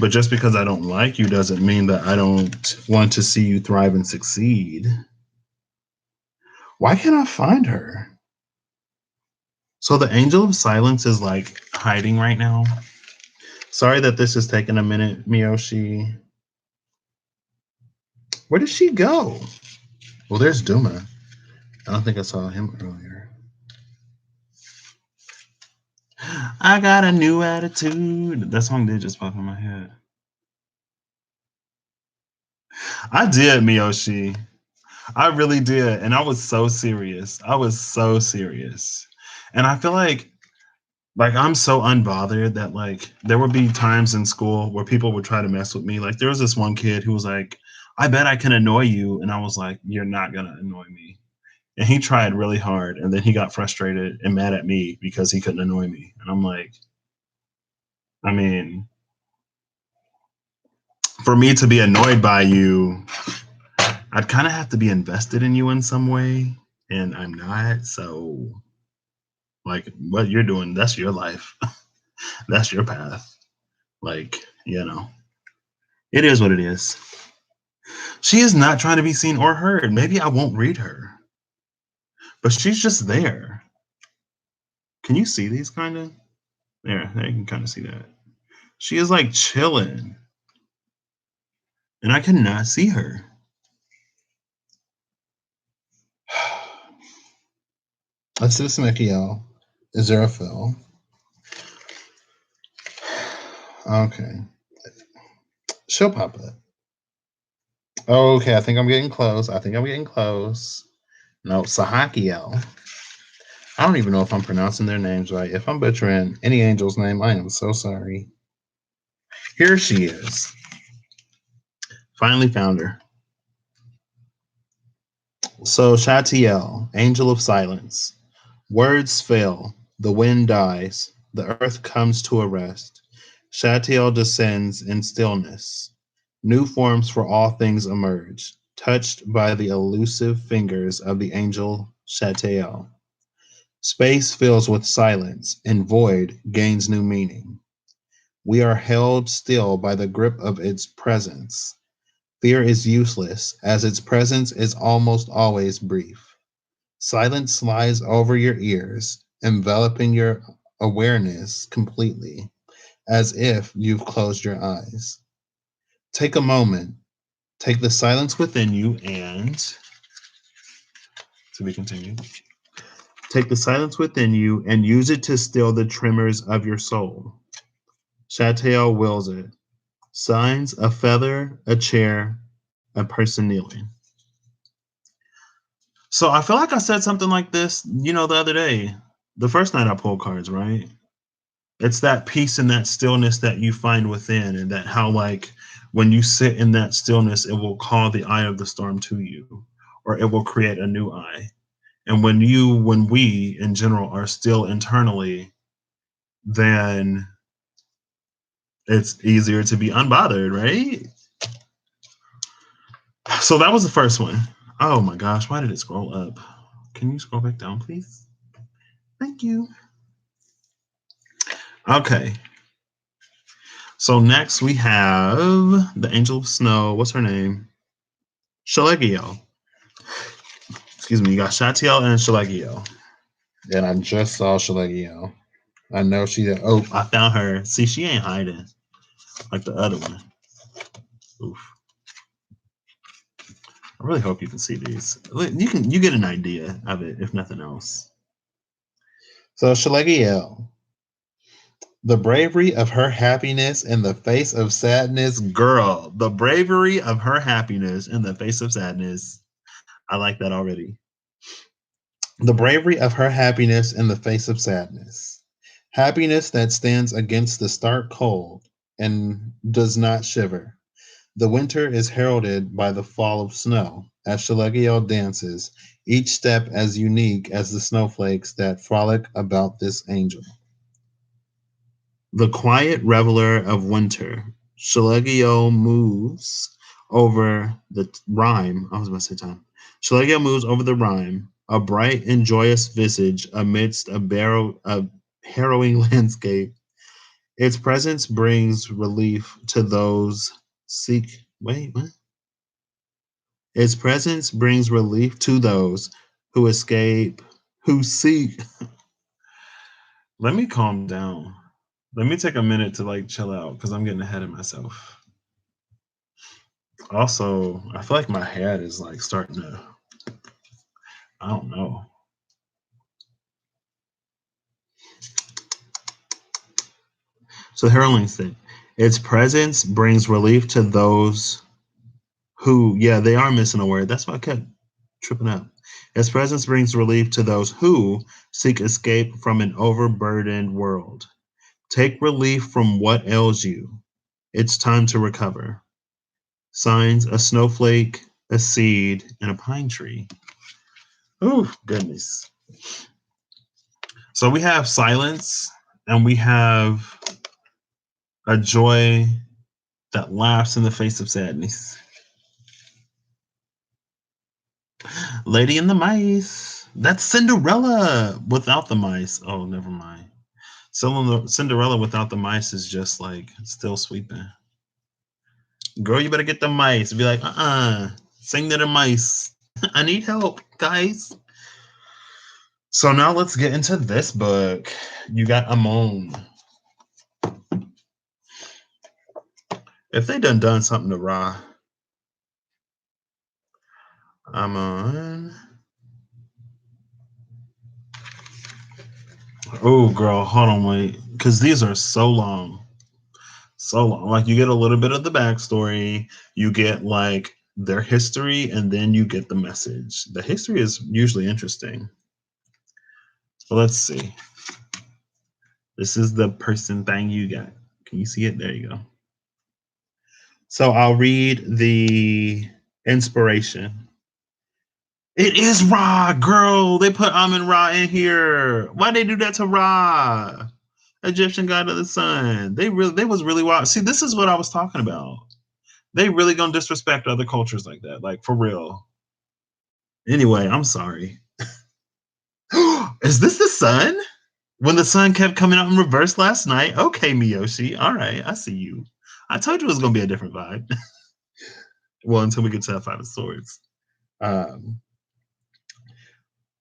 But just because I don't like you doesn't mean that I don't want to see you thrive and succeed. Why can't I find her? So the angel of silence is like hiding right now. Sorry that this is taking a minute, Miyoshi. Where did she go? Well, there's Duma. I don't think I saw him earlier. I got a new attitude. That song did just pop in my head. I did, Miyoshi. I really did. And I was so serious. I was so serious. And I feel like I'm so unbothered that like there would be times in school where people would try to mess with me. Like there was this one kid who was like, I bet I can annoy you. And I was like, you're not gonna annoy me. And he tried really hard and then he got frustrated and mad at me because he couldn't annoy me. And I'm like, I mean, for me to be annoyed by you, I'd kind of have to be invested in you in some way. And I'm not. So like what you're doing, that's your life. That's your path. Like, it is what it is. She is not trying to be seen or heard. Maybe I won't read her, but she's just there. Can you see these kind of? There, you can kind of see that. She is like chilling, and I cannot see her. Let's Mikio. Is there a fill? Okay. She'll pop up. Oh, okay, I think I'm getting close. No, Sahakiel. I don't even know if I'm pronouncing their names right. If I'm butchering any angel's name, I am so sorry. Here she is. Finally found her. So Shatiel, angel of silence. Words fail, the wind dies, the earth comes to a rest. Shatiel descends in stillness. New forms for all things emerge, touched by the elusive fingers of the angel Shatiel. Space fills with silence, and void gains new meaning. We are held still by the grip of its presence. Fear is useless, as its presence is almost always brief. Silence slides over your ears, enveloping your awareness completely, as if you've closed your eyes. Take a moment, take the silence within you, and to be continued. Take the silence within you and use it to still the tremors of your soul. Chatael wills it. Signs a feather, a chair, a person kneeling. So I feel like I said something like this, the other day, the first night I pulled cards, right? It's that peace and that stillness that you find within, and that how, like, when you sit in that stillness, it will call the eye of the storm to you, or it will create a new eye. And when we in general are still internally, then it's easier to be unbothered, right? So that was the first one. Oh my gosh, why did it scroll up? Can you scroll back down, please? Thank you. Okay. So next we have the Angel of Snow. What's her name? Shalegiel. Excuse me. You got Shatiel and Shalegiel. And I just saw Shalegiel. I know she. Oh, I found her. See, she ain't hiding like the other one. Oof. I really hope you can see these. You get an idea of it, if nothing else. So Shalegiel. The bravery of her happiness in the face of sadness. Girl, the bravery of her happiness in the face of sadness. I like that already. The bravery of her happiness in the face of sadness. Happiness that stands against the stark cold and does not shiver. The winter is heralded by the fall of snow as Shalegiel dances, each step as unique as the snowflakes that frolic about this angel. The quiet reveler of winter, Shalegiel moves over the rhyme. I was about to say time. Shalegiel moves over the rhyme, a bright and joyous visage amidst a harrowing landscape. Its presence brings relief to those seek. Wait, what? Its presence brings relief to those who escape, who seek. Let me calm down. Let me take a minute to like chill out because I'm getting ahead of myself. Also, I feel like my head is like starting to, I don't know. So Heralding Stick. Its presence brings relief to those who, yeah, they are missing a word. That's why I kept tripping up. Its presence brings relief to those who seek escape from an overburdened world. Take relief from what ails you. It's time to recover. Signs: a snowflake, a seed, and a pine tree. Oh, goodness. So we have silence and we have a joy that laughs in the face of sadness. Lady and the Mice. That's Cinderella without the mice. Oh, never mind. Cinderella without the mice is just like still sweeping. Girl, you better get the mice. Be like, sing to the mice. I need help, guys. So now let's get into this book. You got Amon. If they done something to Ra, Amon. Oh, girl, hold on, wait, because these are so long. So long. Like you get a little bit of the backstory, you get like their history, and then you get the message. The history is usually interesting. So let's see. This is the person thing you got. Can you see it? There you go. So I'll read the inspiration. It is Ra, girl. They put Amun Ra in here. Why'd they do that to Ra? Egyptian god of the sun. They was really wild. See, this is what I was talking about. They really gonna disrespect other cultures like that, like for real. Anyway, I'm sorry. Is this the sun? When the sun kept coming out in reverse last night? Okay, Miyoshi. All right, I see you. I told you it was gonna be a different vibe. Well, until we get to that Five of Swords. Um,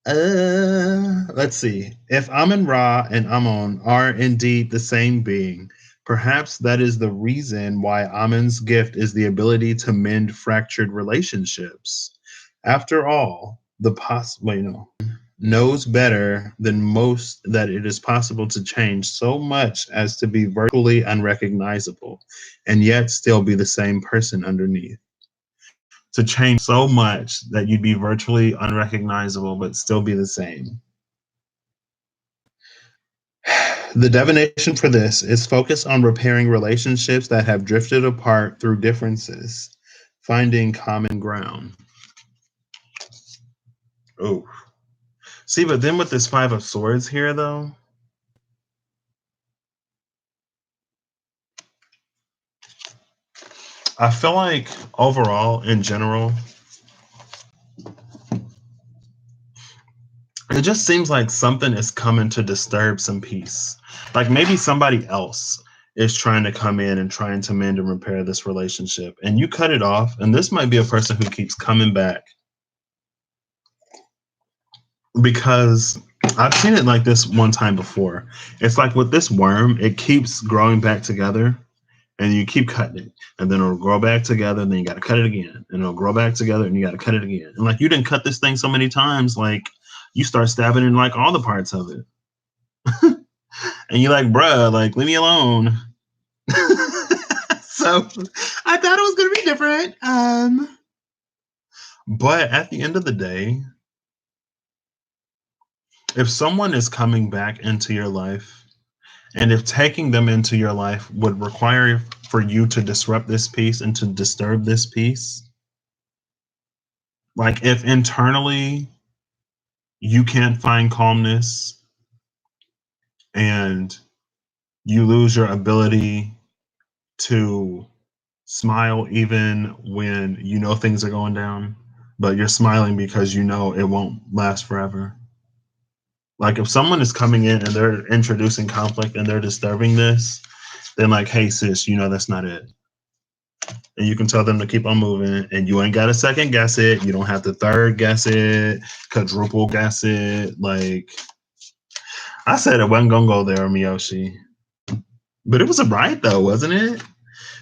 let's see. If Amun Ra and Amon are indeed the same being, perhaps that is the reason why Amun's gift is the ability to mend fractured relationships. After all, knows better than most that it is possible to change so much as to be virtually unrecognizable and yet still be the same person underneath. To change so much that you'd be virtually unrecognizable but still be the same. The divination for this is focused on repairing relationships that have drifted apart through differences, finding common ground. Oh, see, but then with this Five of Swords here, though, I feel like overall, in general, it just seems like something is coming to disturb some peace. Like maybe somebody else is trying to come in and trying to mend and repair this relationship, and you cut it off. And this might be a person who keeps coming back because I've seen it like this one time before. It's like with this worm, it keeps growing back together, and you keep cutting it, and then it'll grow back together, and then you got to cut it again, and it'll grow back together, and you got to cut it again. And like you didn't cut this thing so many times, like you start stabbing in like all the parts of it. And you're like, bruh, like, leave me alone. So I thought it was gonna be different. But at the end of the day, if someone is coming back into your life, and if taking them into your life would require for you to disrupt this peace and to disturb this peace, like if internally you can't find calmness and you lose your ability to smile even when you know things are going down, but you're smiling because you know it won't last forever. Like if someone is coming in and they're introducing conflict and they're disturbing this, then like, hey sis, you know that's not it. And you can tell them to keep on moving, and you ain't got to second guess it. You don't have to third guess it, quadruple guess it. Like I said, it wasn't gonna go there, Miyoshi. But it was a right though, wasn't it?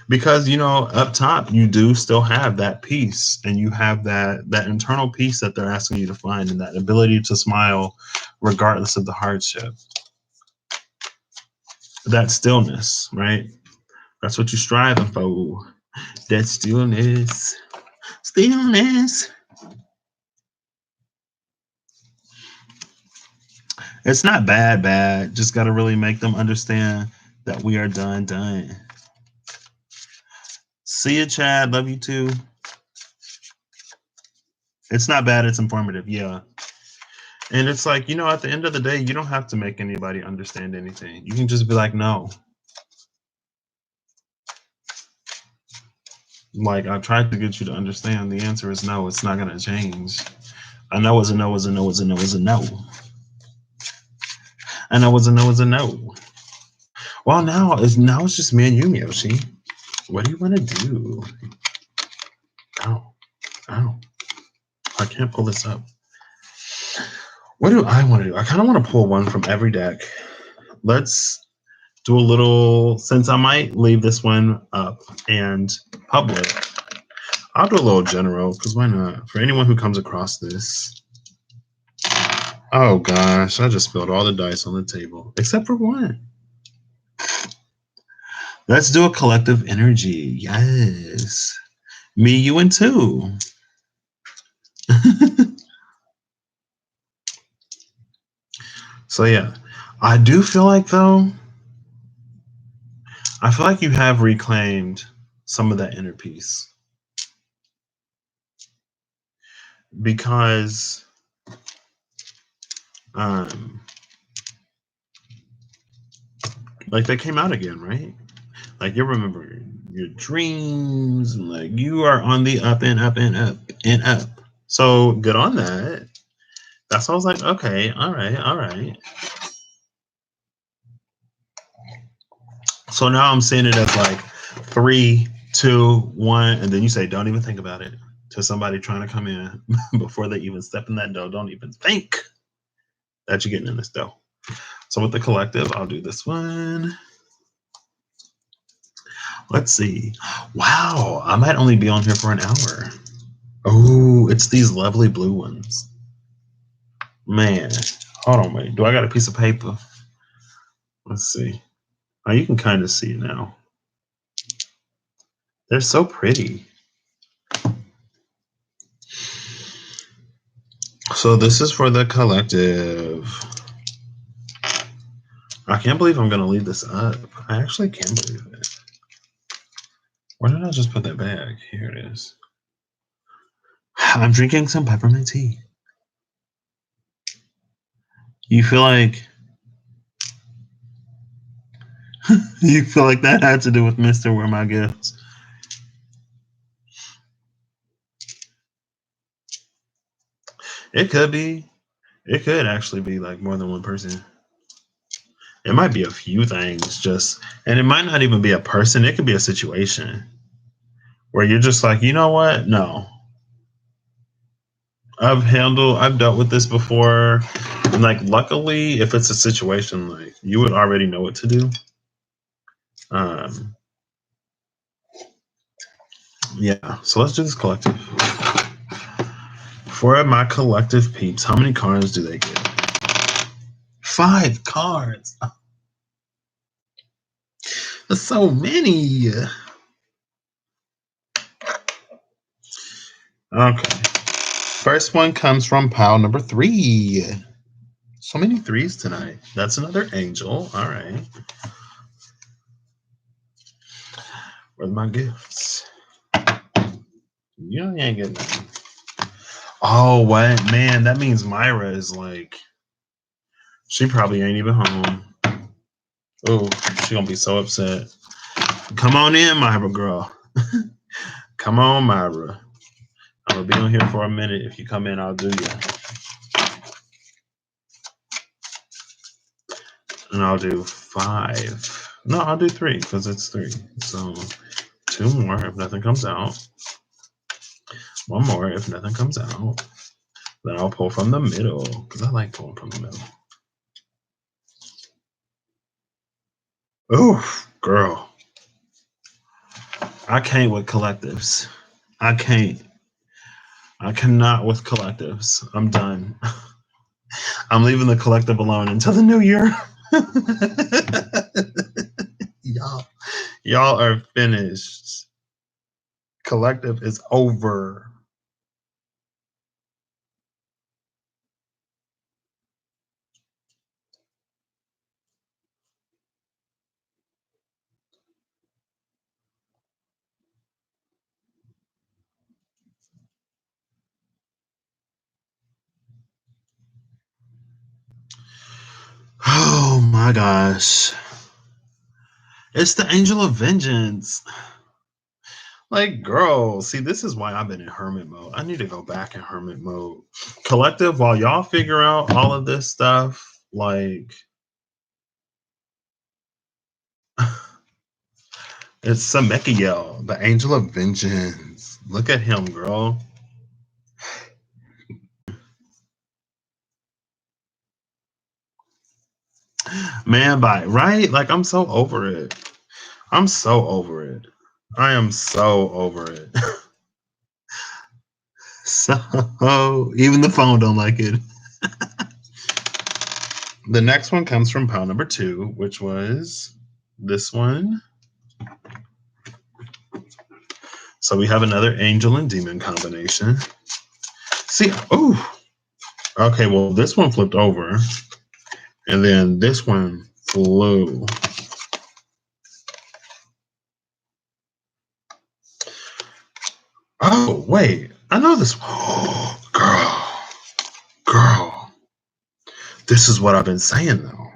Because you know up top you do still have that peace, and you have that internal peace that they're asking you to find, and that ability to smile regardless of the hardship. that stillness, right? That's what you're striving for. That stillness. Stillness. It's not bad. Just got to really make them understand that we are done. See you, Chad. Love you too. It's not bad. It's informative. Yeah. And it's like, at the end of the day, you don't have to make anybody understand anything. You can just be like, no. Like, I've tried to get you to understand. The answer is no. It's not going to change. A no is a no is a no is a no is a no. A no is a no is a no. Well, now it's just me and you, Miyoshi. What do you want to do? Ow. I can't pull this up. What do I want to do? I kind of want to pull one from every deck. Let's do a little, since I might leave this one up and public, I'll do a little general, because why not? For anyone who comes across this. Oh gosh, I just spilled all the dice on the table, except for one. Let's do a collective energy. Yes. Me, you, and two. So yeah, I do feel like, though, I feel like you have reclaimed some of that inner peace. Because like they came out again, right? Like you remember your dreams, and like you are on the up and up and up and up. So good on that. That's why I was like, okay, all right. So now I'm seeing it as like 3, 2, 1, and then you say, don't even think about it. To somebody trying to come in before they even step in that door, don't even think that you're getting in this door. So with the collective, I'll do this one. Let's see. Wow, I might only be on here for an hour. Oh, it's these lovely blue ones. Man, hold on, wait. Do I got a piece of paper? Let's see. Oh, you can kind of see it now. They're so pretty. So this is for the collective. I can't believe I'm going to leave this up. I actually can't believe it. Where did I just put that bag? Here it is. I'm drinking some peppermint tea. You feel like that had to do with Mr. Where My Gifts? It could be. It could actually be like more than one person. It might be a few things and it might not even be a person. It could be a situation where you're just like, you know what? No. I've dealt with this before. And like, luckily, if it's a situation, like you would already know what to do. Yeah. So let's do this collective. For my collective peeps, how many cards do they get? 5 cards. That's so many. Okay. First one comes from pile number 3. So many 3s tonight. That's another angel. All right. Where's my gifts? You ain't getting nothing. Oh, what? Man, that means Myra is like, she probably ain't even home. Oh, she gonna be so upset. Come on in, Myra girl. Come on, Myra. I'm gonna be on here for a minute. If you come in, I'll do you. And I'll do 5. No, I'll do 3 because it's 3. So 2 more if nothing comes out. 1 more if nothing comes out. Then I'll pull from the middle because I like pulling from the middle. Oh, girl. I can't with collectives. I can't. I cannot with collectives. I'm done. I'm leaving the collective alone until the new year. Y'all are finished. Collective is over. Oh my gosh. It's the Angel of Vengeance. Like, girl, see, this is why I've been in hermit mode. I need to go back in hermit mode. Collective, while y'all figure out all of this stuff, like, it's Samekiel, the Angel of Vengeance. Look at him, girl. Man, bye, right? Like, I'm so over it. I'm so over it. I am so over it. So, even the phone don't like it. The next one comes from pile number 2, which was this one. So we have another angel and demon combination. See, oh, okay, well, this one flipped over, and then this one flew. Oh, wait, I know this. Oh, girl, this is what I've been saying, though.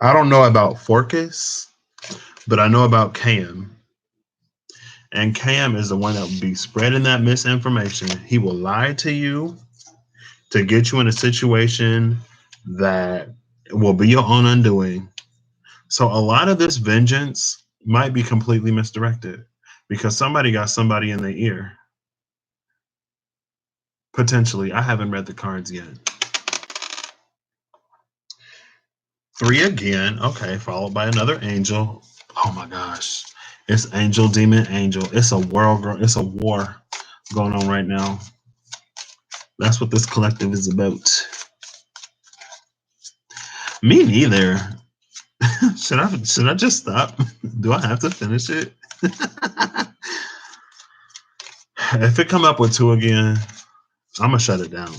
I don't know about Forcus, but I know about Cam. And Cam is the one that will be spreading that misinformation. He will lie to you to get you in a situation that will be your own undoing. So a lot of this vengeance might be completely misdirected because somebody got somebody in their ear. Potentially. I haven't read the cards yet. 3 again. Okay, followed by another angel. Oh my gosh. It's angel, demon, angel. It's a it's a war going on right now. That's what this collective is about. Me neither. Should I just stop? Do I have to finish it? If it come up with 2 again, I'm gonna shut it down.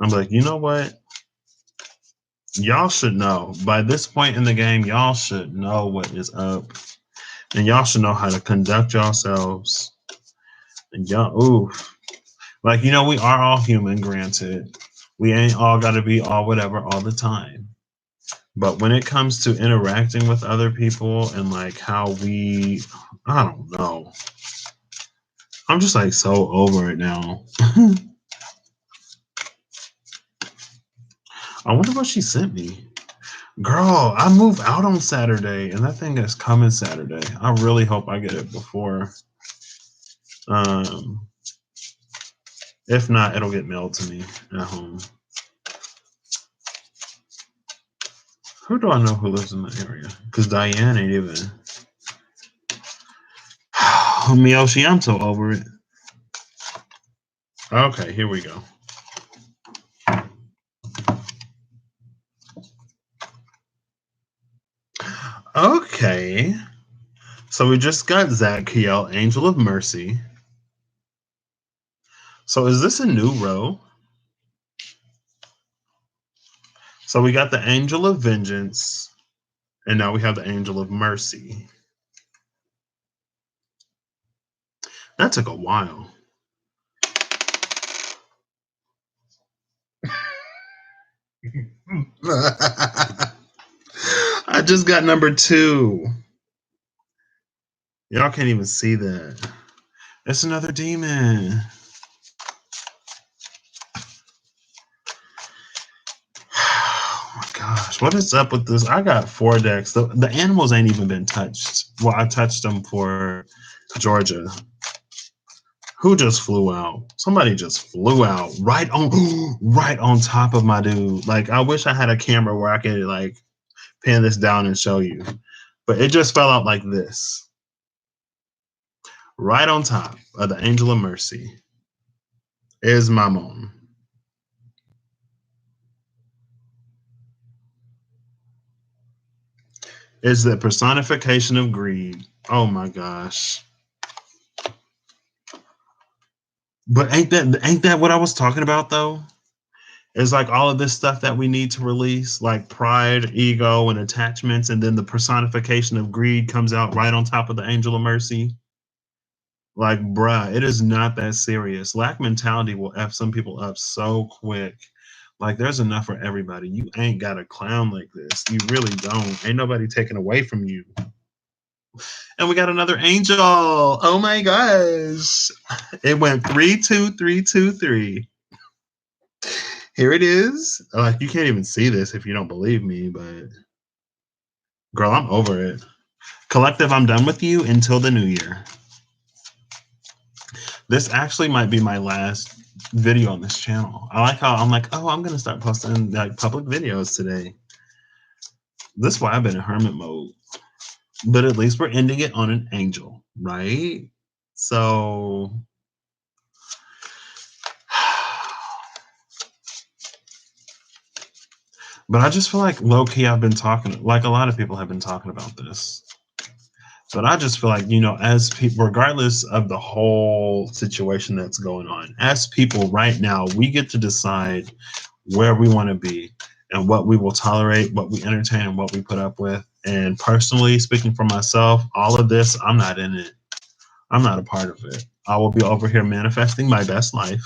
I'm like, you know what? Y'all should know. By this point in the game, y'all should know what is up. And y'all should know how to conduct yourselves. And y'all, ooh. Like, we are all human, granted. We ain't all gotta be all whatever all the time. But when it comes to interacting with other people and like how I don't know. I'm just like so over it now. I wonder what she sent me. Girl, I move out on Saturday and that thing is coming Saturday. I really hope I get it before. Um, if not, it'll get mailed to me at home. Who do I know who lives in the area? Because Diane ain't even. Miyoshi, I'm so over it. Okay, here we go. Okay. So we just got Zadkiel, Angel of Mercy. So is this a new row? So we got the Angel of Vengeance, and now we have the Angel of Mercy. That took a while. I just got number 2. Y'all can't even see that. It's another demon. Oh my gosh, what is up with this? I got 4 decks. The animals ain't even been touched. Well, I touched them for Georgia. Who just flew out? Somebody just flew out right on top of my dude. Like, I wish I had a camera where I could like pan this down and show you. But it just fell out like this. Right on top of the Angel of Mercy is my mom. is the personification of greed. Oh my gosh. But ain't that what I was talking about though? It's like all of this stuff that we need to release, like pride, ego, and attachments, and then the personification of greed comes out right on top of the angel of mercy. Like, bruh, it is not that serious. Lack mentality will F some people up so quick. Like, there's enough for everybody. You ain't got a clown like this. You really don't. Ain't nobody taking away from you. And we got another angel. Oh my gosh. It went 3 2 3 2 3. Here it is. Like, you can't even see this if you don't believe me, but girl, I'm over it. Collective, I'm done with you until the new year. This actually might be my last video on this channel. I like how I'm like, oh, I'm gonna start posting like public videos today. This is why I've been in hermit mode. But at least we're ending it on an angel, right? So but I just feel like low-key I've been talking, like a lot of people have been talking about this. But I just feel like, you know, as people, regardless of the whole situation that's going on, as people right now, we get to decide where we want to be and what we will tolerate, what we entertain, and what we put up with. And personally, speaking for myself, all of this, I'm not in it. I'm not a part of it. I will be over here manifesting my best life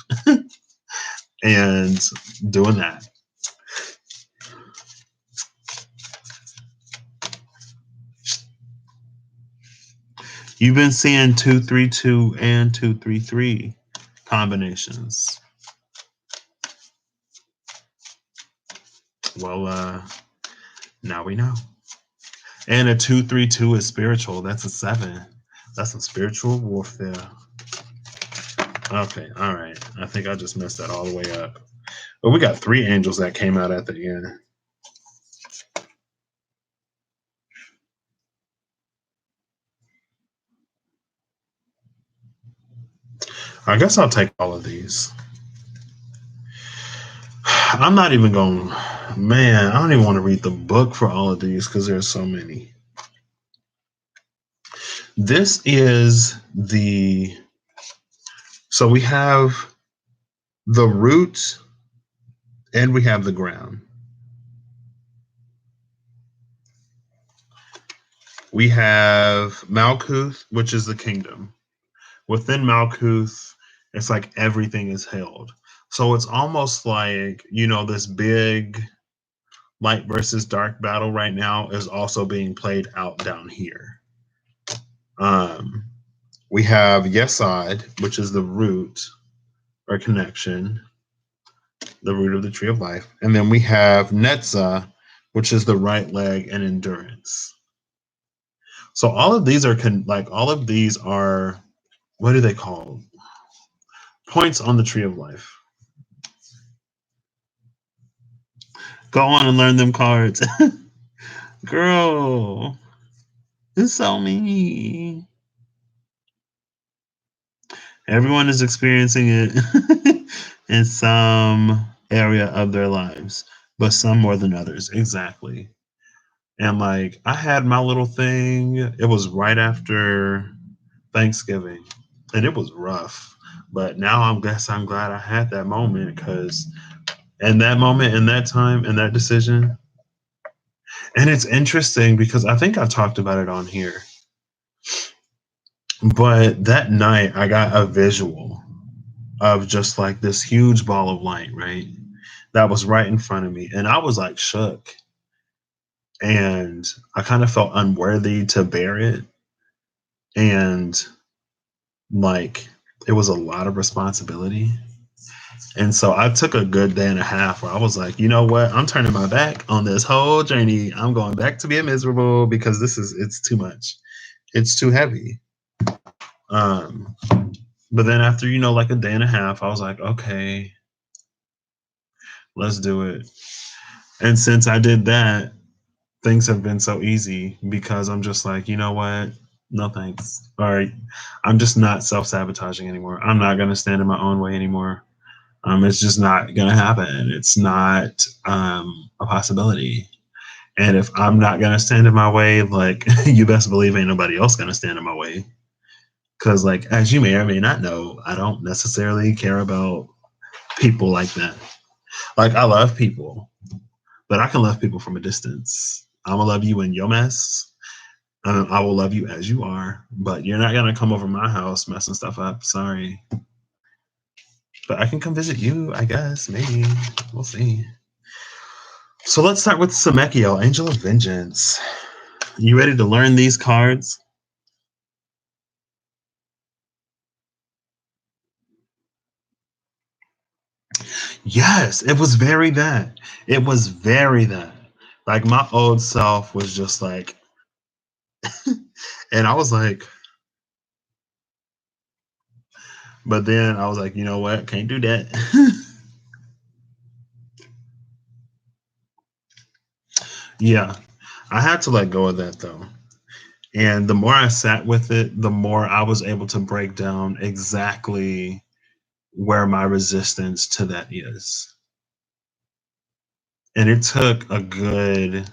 and doing that. You've been seeing 2-3-2 and 2-3-3 combinations. Well, now we know. And a 2-3-2 is spiritual. That's a 7. That's some spiritual warfare. Okay, all right. I think I just messed that all the way up. But we got 3 angels that came out at the end. I guess I'll take all of these. I'm not even going, man, I don't even want to read the book for all of these because there's so many. This is so we have the root and we have the ground. We have Malkuth, which is the kingdom. Within Malkuth, it's like everything is held. So it's almost like, you know, this big light versus dark battle right now is also being played out down here. We have Yesod, which is the root or connection, the root of the tree of life. And then we have Netzah, which is the right leg and endurance. So all of these are all of these are, what do they call? Points on the tree of life. Go on and learn them cards. Girl, it's so me. Everyone is experiencing it in some area of their lives, but some more than others. Exactly. And like, I had my little thing. It was right after Thanksgiving, and it was rough. But now I'm glad I had that moment, because in that moment, in that time, in that decision. And it's interesting because I think I talked about it on here. But that night I got a visual of just like this huge ball of light, right? That was right in front of me. And I was like shook. And I kind of felt unworthy to bear it. And like it was a lot of responsibility. And so I took a good day and a half where I was like, you know what? I'm turning my back on this whole journey. I'm going back to being miserable because it's too much. It's too heavy. But then after, you know, like a day and a half, I was like, okay, let's do it. And since I did that, things have been so easy because I'm just like, you know what? No thanks. All right. I'm just not self-sabotaging anymore. I'm not going to stand in my own way anymore. It's just not going to happen. It's not a possibility. And if I'm not gonna stand in my way, like you best believe ain't nobody else gonna stand in my way. Cause like as you may or may not know, I don't necessarily care about people like that. Like I love people, but I can love people from a distance. I'm gonna love you in your mess. I will love you as you are, but you're not gonna come over my house messing stuff up. Sorry, but I can come visit you. I guess maybe we'll see. So let's start with Samekiel, Angel of Vengeance. You ready to learn these cards? Yes, it was very that. It was very that. Like my old self was just like, and I was like, but then I was like, you know what? Can't do that. Yeah, I had to let go of that though. And the more I sat with it, the more I was able to break down exactly where my resistance to that is. And it took a good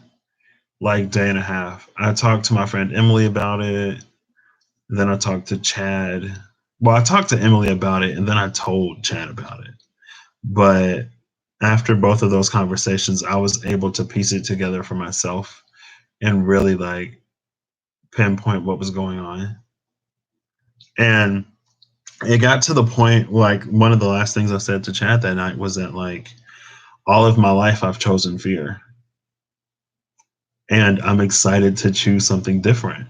like day and a half. I talked to my friend Emily about it. Then I talked to Chad. Well, I talked to Emily about it and then I told Chad about it. But after both of those conversations, I was able to piece it together for myself and really like pinpoint what was going on. And it got to the point like one of the last things I said to Chad that night was that like all of my life I've chosen fear. And I'm excited to choose something different.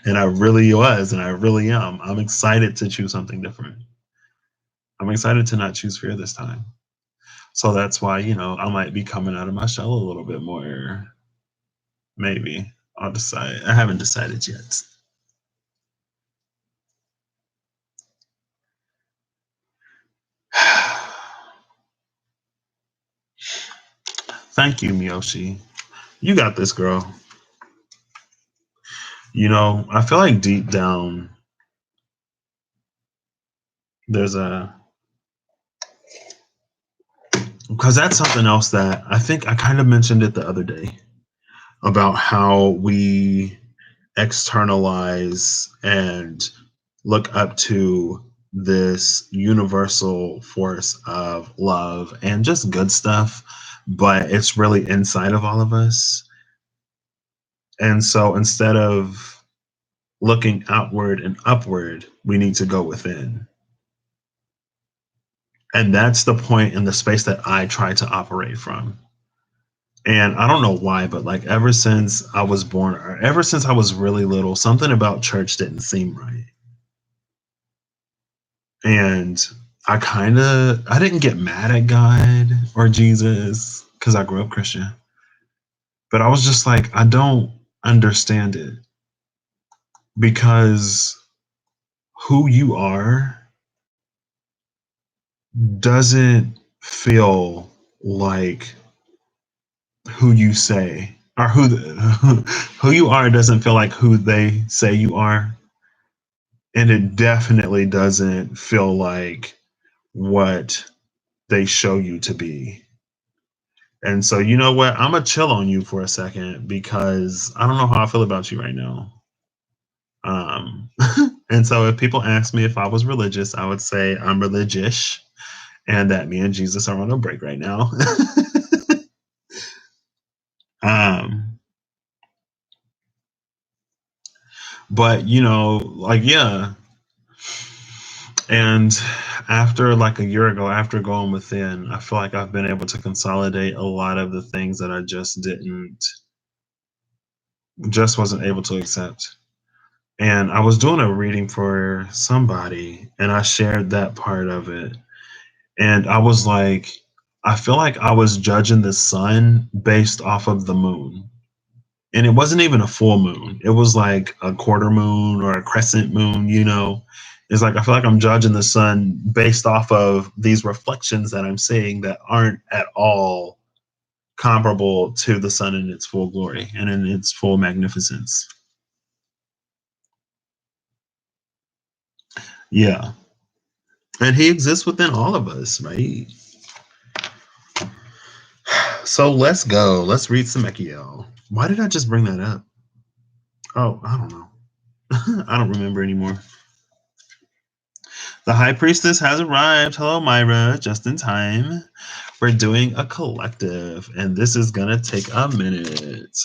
And I really was, and I really am. I'm excited to choose something different. I'm excited to not choose fear this time. So that's why, I might be coming out of my shell a little bit more. Maybe. I'll decide. I haven't decided yet. Thank you, Miyoshi. You got this, girl. I feel like deep down, there's because that's something else that I think I kind of mentioned it the other day about how we externalize and look up to this universal force of love and just good stuff, but it's really inside of all of us. And so instead of looking outward and upward, we need to go within. And that's the point in the space that I try to operate from. And I don't know why, but like ever since I was born, or ever since I was really little, something about church didn't seem right. And I didn't get mad at God or Jesus because I grew up Christian, but I was just like, I don't understand it because who you are doesn't feel like who you say, or who you are doesn't feel like who they say you are, and it definitely doesn't feel like what they show you to be. And so, you know what? I'm gonna chill on you for a second because I don't know how I feel about you right now. Um, and so, if people ask me if I was religious, I would say I'm religious, and that me and Jesus are on a break right now. um, but like yeah, and after like a year ago, after going within, I feel like I've been able to consolidate a lot of the things that I just wasn't able to accept. And I was doing a reading for somebody and I shared that part of it. And I was like, I feel like I was judging the sun based off of the moon. And it wasn't even a full moon. It was like a quarter moon or a crescent moon. It's like I feel like I'm judging the sun based off of these reflections that I'm seeing that aren't at all comparable to the sun in its full glory and in its full magnificence. Yeah. And he exists within all of us, right? So let's go. Let's read some Ekiel. Why did I just bring that up? Oh, I don't know. I don't remember anymore. The High Priestess has arrived. Hello, Myra. Just in time. We're doing a collective, and this is going to take a minute.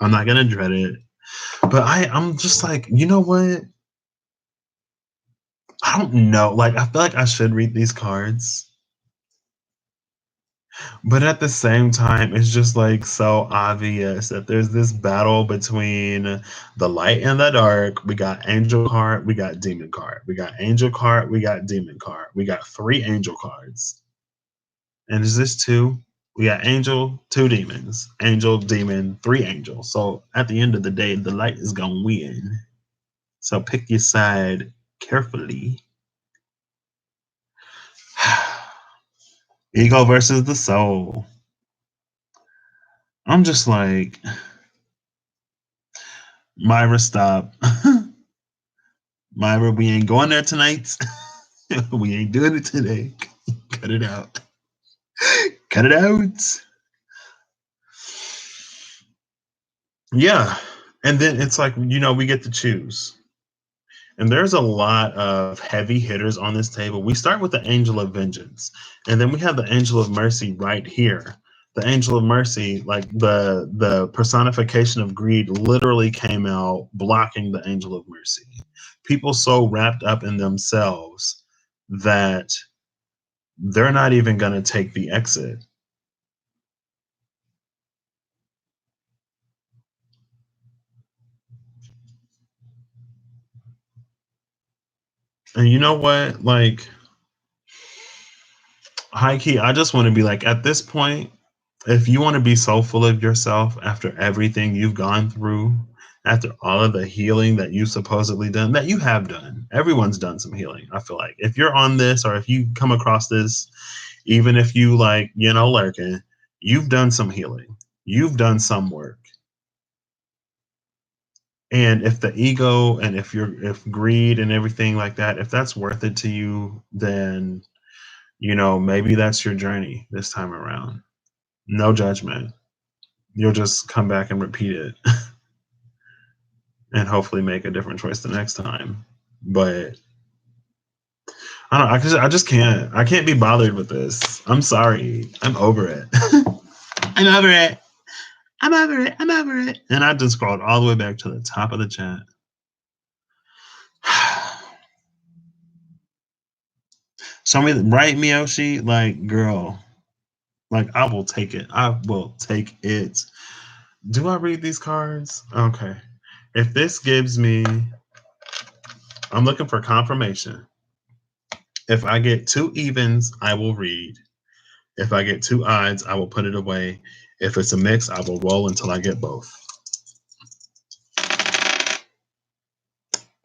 I'm not going to dread it. But I'm just like, you know what? I don't know. Like, I feel like I should read these cards. But at the same time, it's just like so obvious that there's this battle between the light and the dark. We got angel card, we got demon card. We got angel card, we got demon card. We got 3 angel cards. And is this 2? We got angel, 2 demons. Angel, demon, 3 angels. So at the end of the day, the light is going to win. So pick your side carefully. Ego versus the soul. I'm just like, Myra, stop. Myra, we ain't going there tonight. We ain't doing it today. Cut it out. Cut it out. Yeah. And then it's like, we get to choose. And there's a lot of heavy hitters on this table. We start with the Angel of Vengeance. And then we have the Angel of Mercy right here. The Angel of Mercy, like the personification of greed, literally came out blocking the Angel of Mercy. People so wrapped up in themselves that they're not even going to take the exit. And you know what? Like, high key, I just want to be like, at this point, if you want to be so full of yourself after everything you've gone through, after all of the healing that you supposedly done, that you have done, everyone's done some healing. I feel like if you're on this or if you come across this, even if you like, lurking, you've done some healing. You've done some work. And if the ego and if greed and everything like that, if that's worth it to you, then, maybe that's your journey this time around. No judgment. You'll just come back and repeat it and hopefully make a different choice the next time. But I don't know. I just can't. I can't be bothered with this. I'm sorry. I'm over it. I'm over it. I'm over it. I'm over it. And I just scrolled all the way back to the top of the chat. Show me, right, Miyoshi? Like, girl, like, I will take it. I will take it. Do I read these cards? Okay. If this gives me, I'm looking for confirmation. If I get 2 evens, I will read. If I get 2 odds, I will put it away. If it's a mix, I will roll until I get both.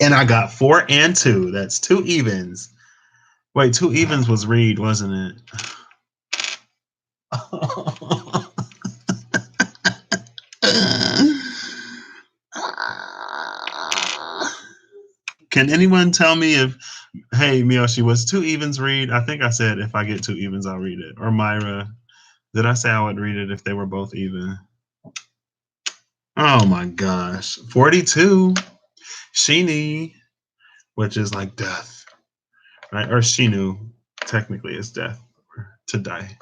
And I got 4 and 2. That's 2 evens. Wait, 2 evens was read, wasn't it? Can anyone tell me if, hey, Miyoshi, was 2 evens read? I think I said if I get 2 evens, I'll read it. Or Myra, did I say I would read it if they were both even? Oh my gosh. 42. Shini, which is like death, right? Or Shinu, technically is death, to die.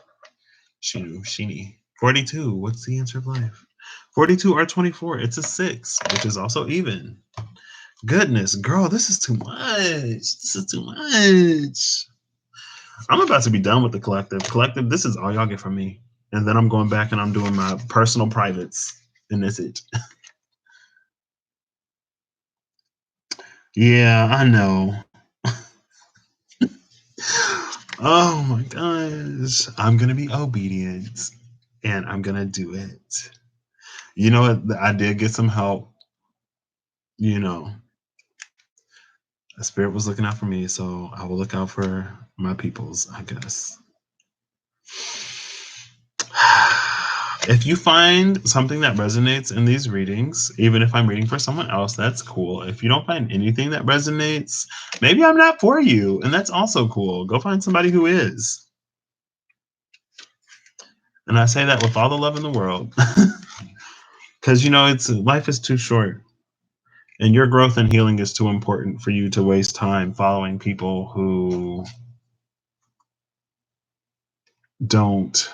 Shini. 42. What's the answer of life? 42 or 24. It's a 6, which is also even. Goodness, girl, this is too much. This is too much. I'm about to be done with the collective. Collective, this is all y'all get from me. And then I'm going back and I'm doing my personal privates. And that's it. Yeah, I know. Oh my gosh. I'm going to be obedient. And I'm going to do it. You know what? I did get some help. The spirit was looking out for me, so I will look out for my peoples, I guess. If you find something that resonates in these readings, even if I'm reading for someone else, that's cool. If you don't find anything that resonates, maybe I'm not for you, and that's also cool. Go find somebody who is. And I say that with all the love in the world. Because, you know, it's life is too short. And your growth and healing is too important for you to waste time following people who don't,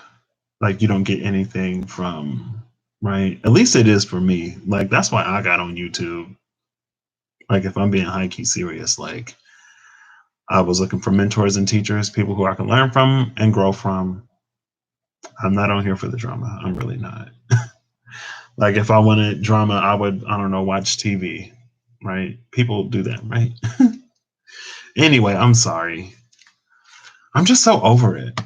like, you don't get anything from, right? At least it is for me. Like, that's why I got on YouTube. Like, if I'm being high key serious, like, I was looking for mentors and teachers, people who I can learn from and grow from. I'm not on here for the drama. I'm really not. Like, if I wanted drama, I would, I don't know, watch TV, right? People do that, right? Anyway, I'm sorry. I'm just so over it.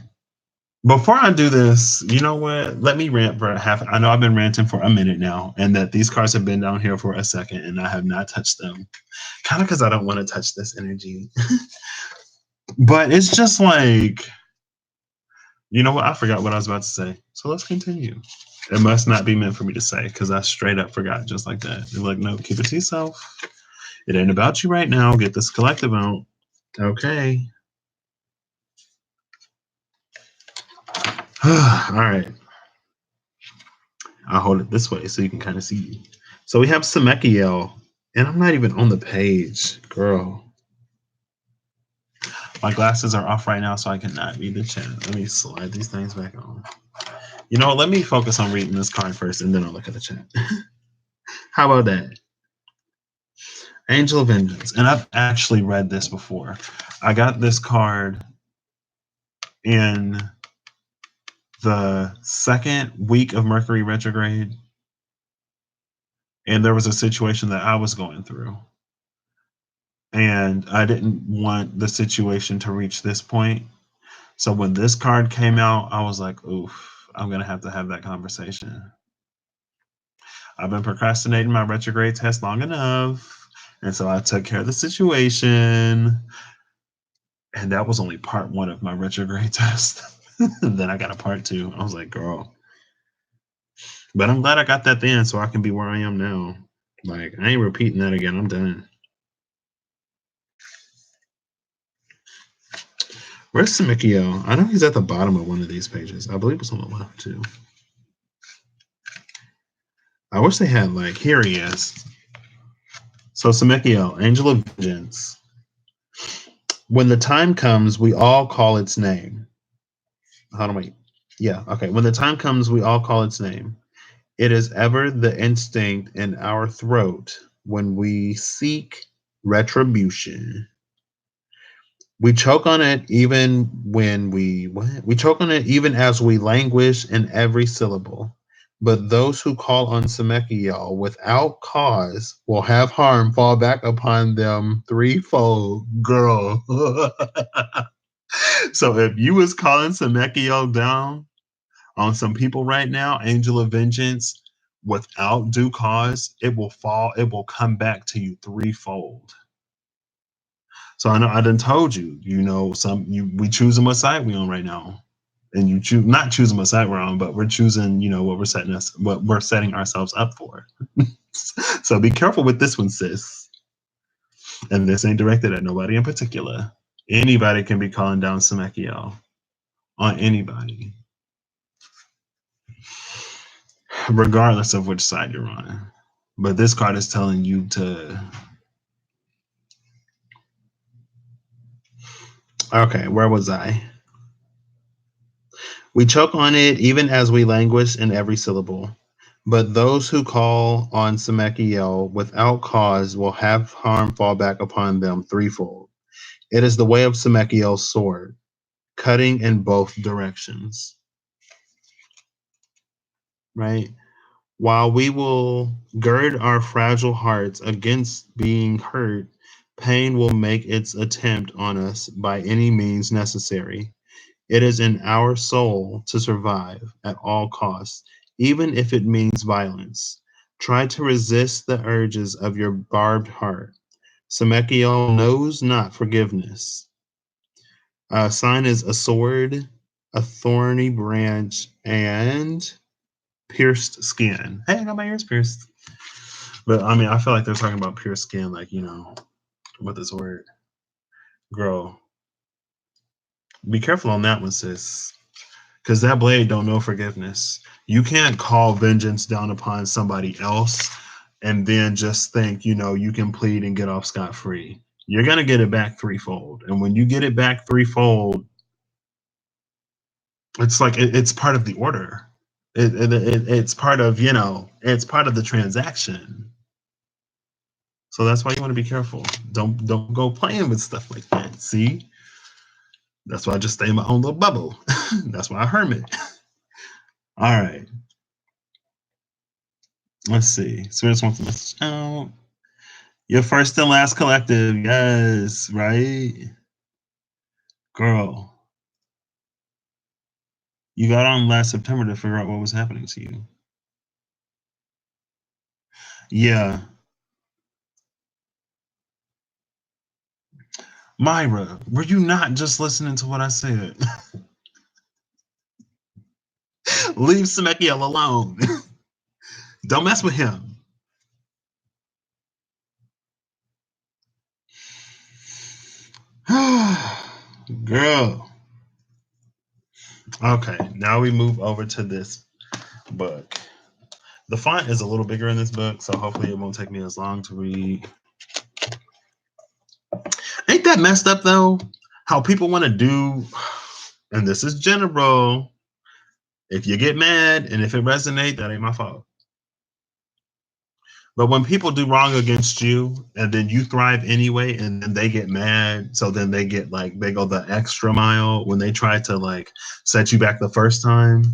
Before I do this, you know what? Let me rant for a half. I know I've been ranting for a minute now, and that these cards have been down here for a second, and I have not touched them. Kind of because I don't want to touch this energy. But it's just like, you know what? I forgot what I was about to say. So let's continue. It must not be meant for me to say because I straight up forgot just like that. You're like, no, keep it to yourself. It ain't about you right now. Get this collective out. Okay. All right. I'll hold it this way so you can kind of see. So we have Semekiel, and I'm not even on the page, girl. My glasses are off right now, so I cannot read the chat. Let me slide these things back on. You know what? Let me focus on reading this card first, and then I'll look at the chat. How about that? Angel of Vengeance. And I've actually read this before. I got this card in the second week of Mercury retrograde. And there was a situation that I was going through. And I didn't want the situation to reach this point. So when this card came out, I was like, oof, I'm going to have that conversation. I've been procrastinating my retrograde test long enough. And so I took care of the situation. And that was only part one of my retrograde test. Then I got a part two. I was like, girl. But I'm glad I got that then so I can be where I am now. Like, I ain't repeating that again. I'm done. Where's Samikio? I know he's at the bottom of one of these pages. I believe it's on the left too. I wish they had, like, here he is. So Samikio, Angel of Vengeance. When the time comes, we all call its name. Hold on, wait. Yeah, okay. When the time comes, we all call its name. It is ever the instinct in our throat when we seek retribution. We choke on it even when we choke on it even as we languish in every syllable. But those who call on Semekiel without cause will have harm fall back upon them threefold. Girl. So if you was calling Semekiel down on some people right now, Angel of Vengeance, without due cause, it will come back to you threefold. So I know I done told you, you know, we choosing what side we on right now. And you choose not choosing what side we're on, but we're choosing, you know, what we're setting ourselves up for. So be careful with this one, sis. And this ain't directed at nobody in particular. Anybody can be calling down Semekiel on anybody, regardless of which side you're on. But this card is telling you to. Okay, where was I? We choke on it even as we languish in every syllable. But those who call on Semekiel without cause will have harm fall back upon them threefold. It is the way of Semekiel's sword, cutting in both directions. Right? While we will gird our fragile hearts against being hurt, pain will make its attempt on us by any means necessary. It is in our soul to survive at all costs, even if it means violence. Try to resist the urges of your barbed heart. Semekiel knows not forgiveness. Sign is a sword, a thorny branch, and pierced skin. Hey, I got my ears pierced. But I mean, I feel like they're talking about pierced skin, like, you know, with this word. Girl, be careful on that one, sis. because that blade don't know forgiveness. You can't call vengeance down upon somebody else and then just think, you can plead and get off scot-free. You're going to get it back threefold. And when you get it back threefold, it's like it's part of the order. It's part of, it's part of the transaction. So that's why you want to be careful. Don't go playing with stuff like that. See? That's why I just stay in my own little bubble. That's why I hermit. All right. Let's see. So just want to message out. Your first and last collective. Yes, right? Girl. You got on last September to figure out what was happening to you. Yeah. Myra, were you not just listening to what I said? Leave Semekiel alone. Don't mess with him. Girl. Okay, now we move over to this book. The font is a little bigger in this book, so hopefully it won't take me as long to read. Ain't that messed up, though? How people want to do, and this is general, if you get mad and if it resonates, that ain't my fault. But when people do wrong against you and then you thrive anyway and then they get mad, so then they get they go the extra mile when they try to set you back the first time.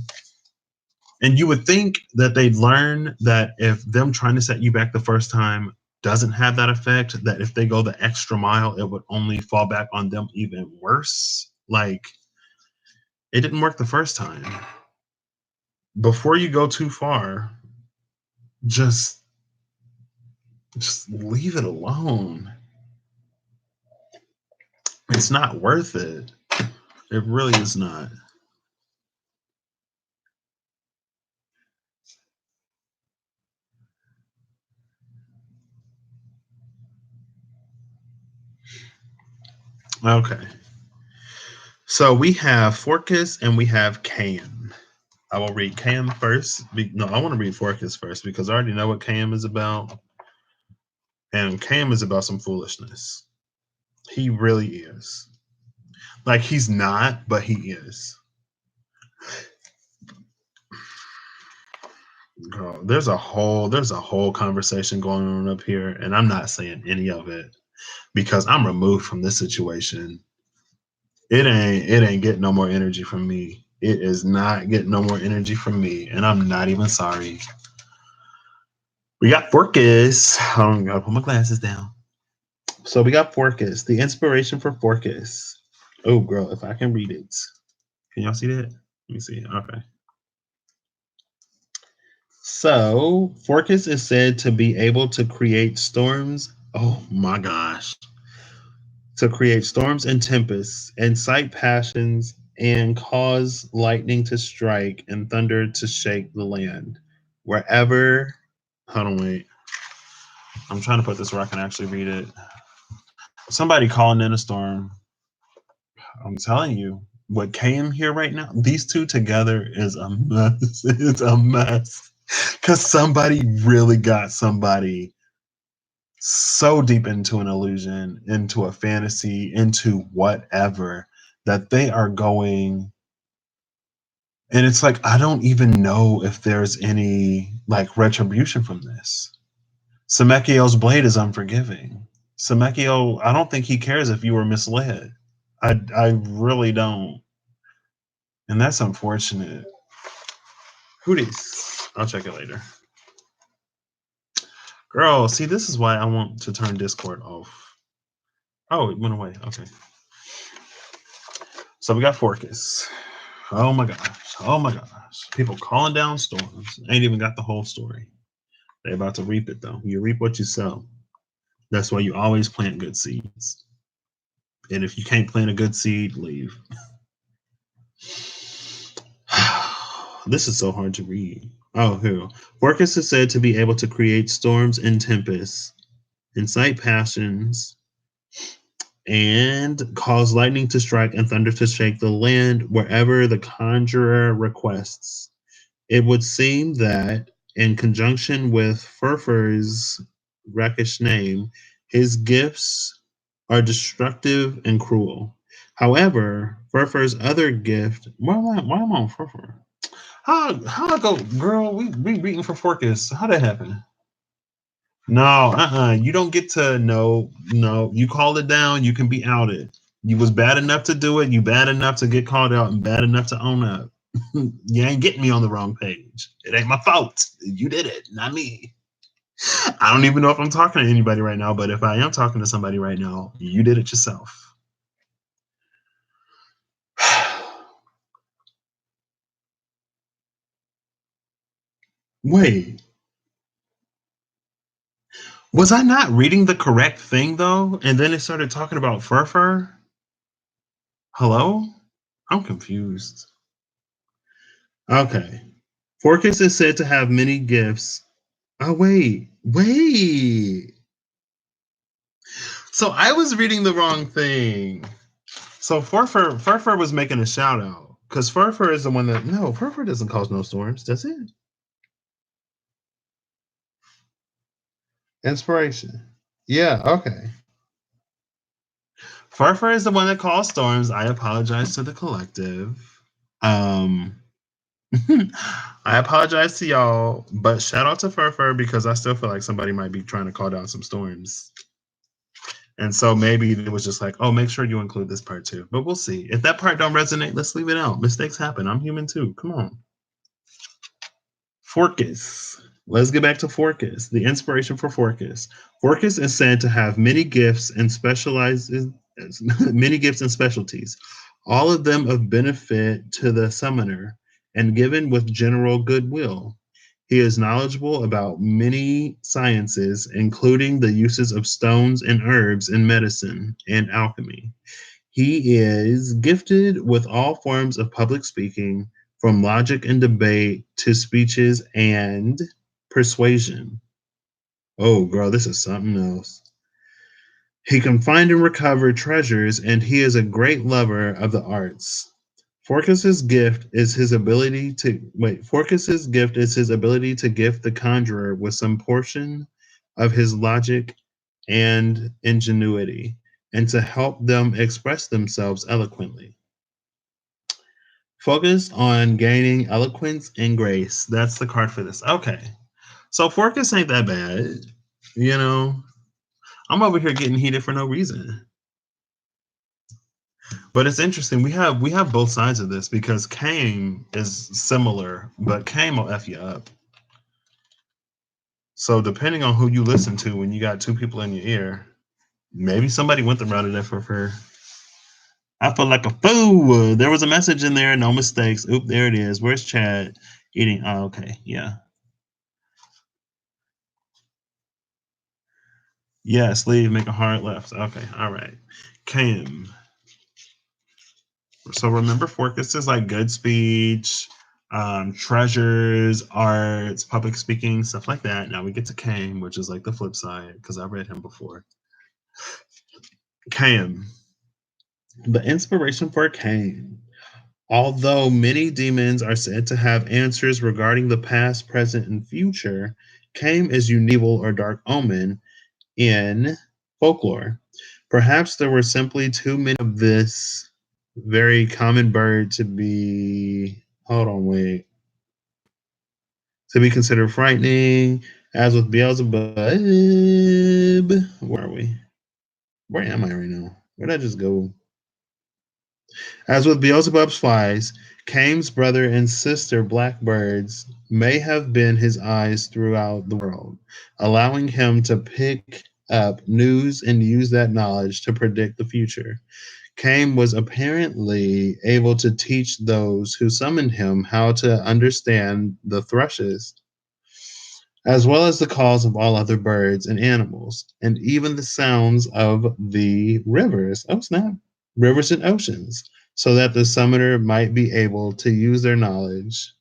And you would think that they'd learn that if them trying to set you back the first time doesn't have that effect, that if they go the extra mile, it would only fall back on them even worse. It didn't work the first time. Before you go too far, just leave it alone. It's not worth it. It really is not. Okay. So we have Forcus and we have Cam. I will read Cam first. No, I want to read Forcus first because I already know what Cam is about. And Cam is about some foolishness. He really is. He's not, but he is. Girl, there's a whole conversation going on up here, and I'm not saying any of it because I'm removed from this situation. It ain't getting no more energy from me. It is not getting no more energy from me, and I'm not even sorry. We got Forcus. I gotta put my glasses down. So we got Forcus. The inspiration for Forcus. Oh, girl, if I can read it. Can y'all see that? Let me see. Okay. So Forcus is said to be able to create storms. Oh my gosh. To create storms and tempests, incite passions, and cause lightning to strike and thunder to shake the land. Wherever, hold on, wait. I'm trying to put this where I can actually read it. Somebody calling in a storm. I'm telling you, what came here right now, these two together is a mess. It's a mess. Because somebody really got somebody so deep into an illusion, into a fantasy, into whatever, that they are going. And it's I don't even know if there's any retribution from this. Semekiel's blade is unforgiving. Semekiel, I don't think he cares if you were misled. I really don't. And that's unfortunate. Hooties. I'll check it later. Girl, see, this is why I want to turn Discord off. Oh, it went away. Okay. So we got Forcus. Oh my gosh. Oh my gosh. People calling down storms. Ain't even got the whole story. They about to reap it though. You reap what you sow. That's why you always plant good seeds. And if you can't plant a good seed, leave. This is so hard to read. Oh, here. Forcus is said to be able to create storms and tempests, incite passions, and cause lightning to strike and thunder to shake the land wherever the conjurer requests. It would seem that, in conjunction with Furfur's rakish name, his gifts are destructive and cruel. However, Furfur's other gift. Why am I on Furfur? How I go, girl? We beating for Forcus. How that happen? No, you don't get to no. You call it down, you can be outed. You was bad enough to do it, you bad enough to get called out, and bad enough to own up. You ain't getting me on the wrong page. It ain't my fault. You did it, not me. I don't even know if I'm talking to anybody right now, but if I am talking to somebody right now, you did it yourself. Wait, was I not reading the correct thing though? And then it started talking about Furfur? Hello? I'm confused. Okay. Forcus is said to have many gifts. Oh, wait. So I was reading the wrong thing. So Furfur was making a shout out because Furfur is the one that no, Furfur doesn't cause no storms, does it? Inspiration. Yeah, okay. Furfur is the one that caused storms. I apologize to the collective. Um, I apologize to y'all, but shout out to Furfur because I still feel like somebody might be trying to call down some storms. And so maybe it was just like, oh, make sure you include this part too. But we'll see. If that part don't resonate, let's leave it out. Mistakes happen. I'm human too. Come on. Forcus. Let's get back to Forcus. The inspiration for Forcus. Forcus is said to have many gifts and specializes many gifts and specialties, all of them of benefit to the summoner and given with general goodwill. He is knowledgeable about many sciences, including the uses of stones and herbs in medicine and alchemy. He is gifted with all forms of public speaking, from logic and debate to speeches and persuasion. Oh, girl, this is something else. He can find and recover treasures, and he is a great lover of the arts. Forcus's gift is his ability to gift the conjurer with some portion of his logic and ingenuity, and to help them express themselves eloquently. Focus on gaining eloquence and grace. That's the card for this. Okay. So Forcus ain't that bad. You know, I'm over here getting heated for no reason. But it's interesting. We have both sides of this because Kame is similar, but Kame will F you up. So depending on who you listen to when you got two people in your ear, maybe somebody went the route of that for her. I feel like a fool. There was a message in there, no mistakes. Oop, there it is. Where's Chad? Eating. Oh, okay. Yeah. Yes, leave, make a hard left. Okay, all right. Cam. So remember, Forcus is like good speech, treasures, arts, public speaking, stuff like that. Now we get to Cam, which is like the flip side because I read him before. Cam. The inspiration for Cam. Although many demons are said to have answers regarding the past, present, and future, Cam is unique evil or dark omen in folklore. Perhaps there were simply too many of this very common bird to be hold on, wait. To be considered frightening, as with Beelzebub. Where are we? Where am I right now? Where'd I just go? As with Beelzebub's flies, Cain's brother and sister blackbirds may have been his eyes throughout the world, allowing him to pick up news and use that knowledge to predict the future. Cain was apparently able to teach those who summoned him how to understand the thrushes, as well as the calls of all other birds and animals, and even the sounds of the rivers. Oh, snap! Rivers and oceans, so that the summoner might be able to use their knowledge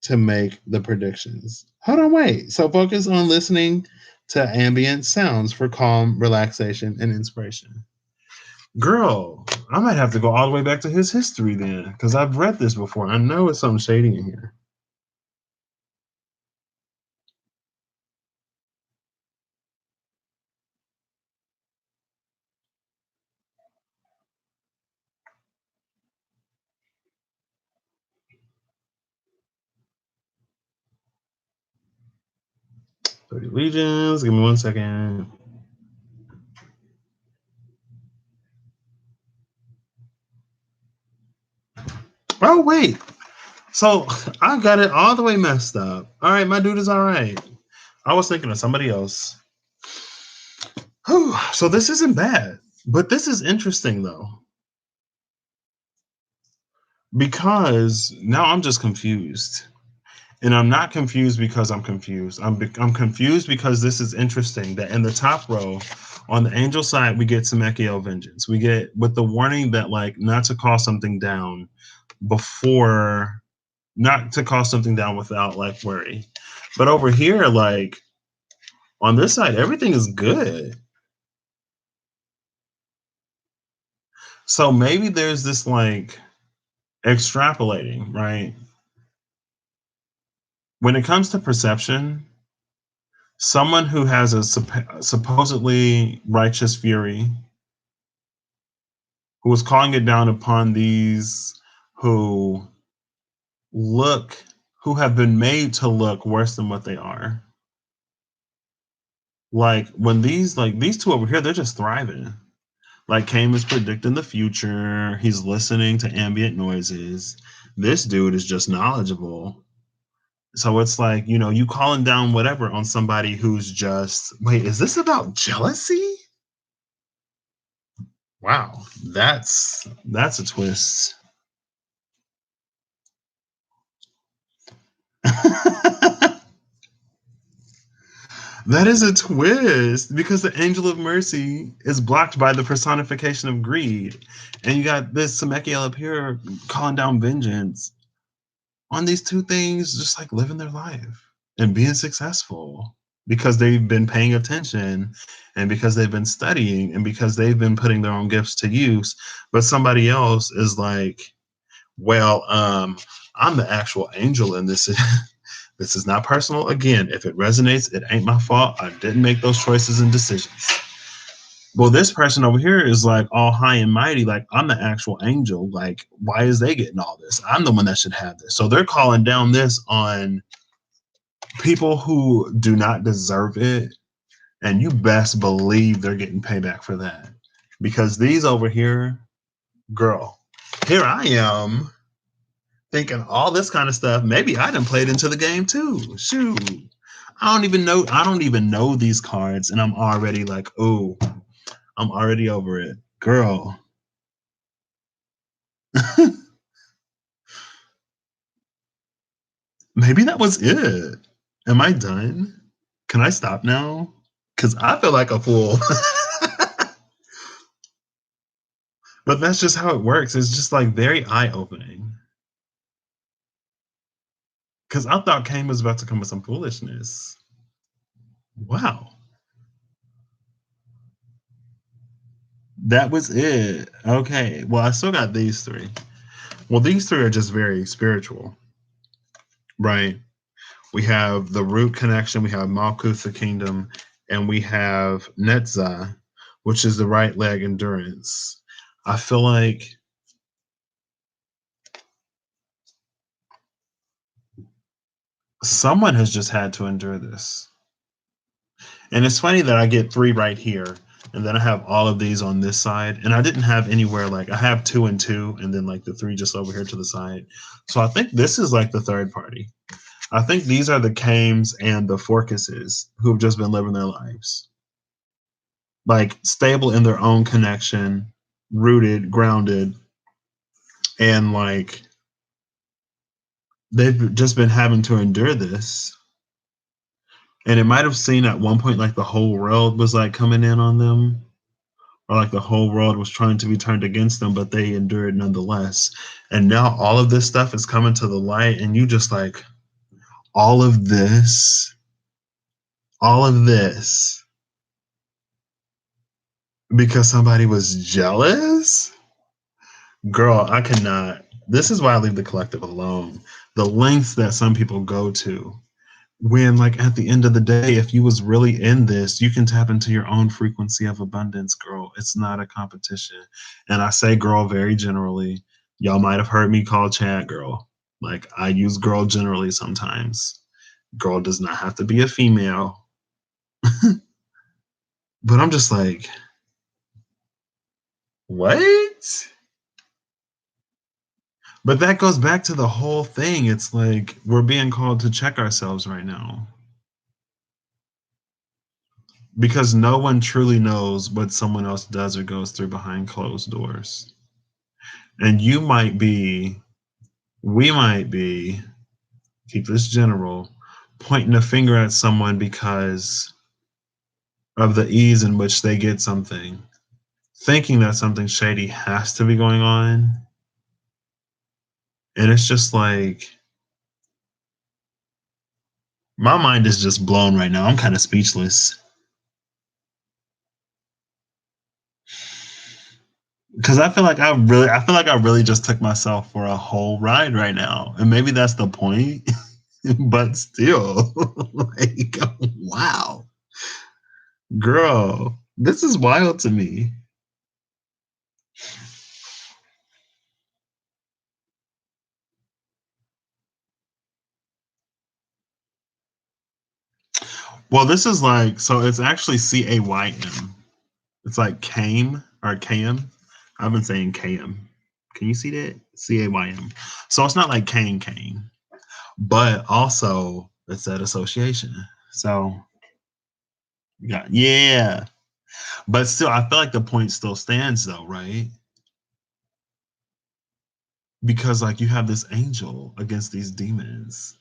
to make the predictions. Hold on, wait. So focus on listening to ambient sounds for calm, relaxation, and inspiration. Girl, I might have to go all the way back to his history then, because I've read this before. I know it's something shady in here. Thirty legions. Give me 1 second. Oh wait, so I got it all the way messed up. All right, my dude is all right. I was thinking of somebody else. Whew, so this isn't bad, but this is interesting though, because now I'm just confused. And I'm not confused because I'm confused. I'm confused because this is interesting that in the top row, on the angel side, we get Semekiel Vengeance. We get with the warning that like not to call something down before, not to call something down without like worry. But over here, like on this side, everything is good. So maybe there's this like extrapolating, right? When it comes to perception, someone who has a supposedly righteous fury who is calling it down upon these who look, who have been made to look worse than what they are. Like when these two over here, they're just thriving. Like Kame is predicting the future. He's listening to ambient noises. This dude is just knowledgeable. So it's like, you calling down whatever on somebody who's just, wait, is this about jealousy? Wow, that's a twist. That is a twist because the angel of mercy is blocked by the personification of greed. And you got this Semekiel up here calling down vengeance on these two things, just like living their life and being successful because they've been paying attention and because they've been studying and because they've been putting their own gifts to use. But somebody else is like, well, I'm the actual angel in this. This is not personal. Again, if it resonates, it ain't my fault. I didn't make those choices and decisions. Well, this person over here is like all high and mighty, like I'm the actual angel. Like, why is they getting all this? I'm the one that should have this. So they're calling down this on people who do not deserve it. And you best believe they're getting payback for that. Because these over here, girl, here I am thinking all this kind of stuff. Maybe I done played into the game too. Shoot. I don't even know these cards, and I'm already like, oh, I'm already over it. Girl. Maybe that was it. Am I done? Can I stop now? Because I feel like a fool. But that's just how it works. It's just like very eye opening. Because I thought Kane was about to come with some foolishness. Wow. That was it. Okay. Well, I still got these three. Well, these three are just very spiritual, right? We have the root connection, we have Malkuth, the kingdom, and we have Netzah, which is the right leg endurance. I feel like someone has just had to endure this. And it's funny that I get three right here, and then I have all of these on this side. And I didn't have anywhere like I have two and two, and then like the three just over here to the side. So I think this is like the third party. I think these are the Kames and the Forcuses who have just been living their lives. Like stable in their own connection, rooted, grounded, and like they've just been having to endure this. And it might have seemed at one point like the whole world was like coming in on them, or like the whole world was trying to be turned against them, but they endured nonetheless. And now all of this stuff is coming to the light, and you just like all of this, all of this. because somebody was jealous? Girl, I cannot. This is why I leave the collective alone. The lengths that some people go to, when like at the end of the day, if you was really in this, you can tap into your own frequency of abundance, girl. It's not a competition. And I say girl very generally. Y'all might have heard me call Chad girl. Like I use girl generally sometimes. Girl does not have to be a female. But I'm just like, what? But that goes back to the whole thing. It's like we're being called to check ourselves right now because no one truly knows what someone else does or goes through behind closed doors. And you might be, we might be, keep this general, pointing a finger at someone because of the ease in which they get something, thinking that something shady has to be going on. And it's just like, my mind is just blown right now. I'm kind of speechless. Because I feel like I really just took myself for a whole ride right now. And maybe that's the point. But still, like, wow. Girl, this is wild to me. Well, this is like, so it's actually CAYM. It's like CAM or KM. I've been saying KM. Can you see that? CAYM. So it's not like Kane, but also it's that association. So, yeah. But still, I feel like the point still stands though, right? Because like you have this angel against these demons.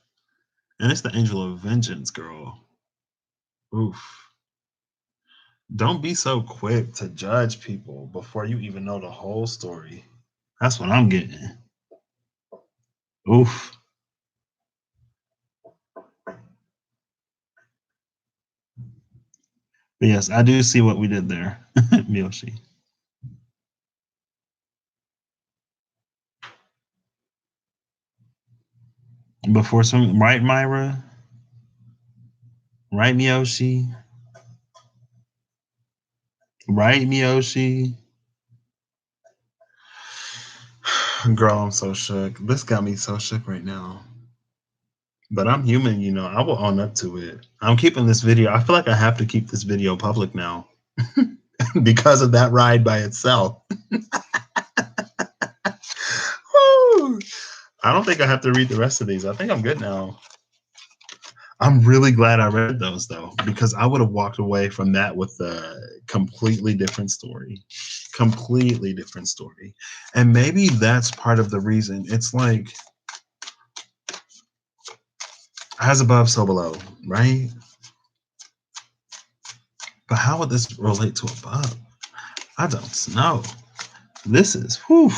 And it's the angel of vengeance, girl. Oof. Don't be so quick to judge people before you even know the whole story. That's what I'm getting. Oof. But yes, I do see what we did there, Miyoshi. Before some, right, Myra? Right, Miyoshi? Right, Miyoshi? Girl, I'm so shook. This got me so shook right now. But I'm human, you know. I will own up to it. I'm keeping this video. I feel like I have to keep this video public now because of that ride by itself. Woo! I don't think I have to read the rest of these. I think I'm good now. I'm really glad I read those though, because I would have walked away from that with a completely different story. Completely different story. And maybe that's part of the reason. It's like as above, so below, right? But how would this relate to above? I don't know. This is whew.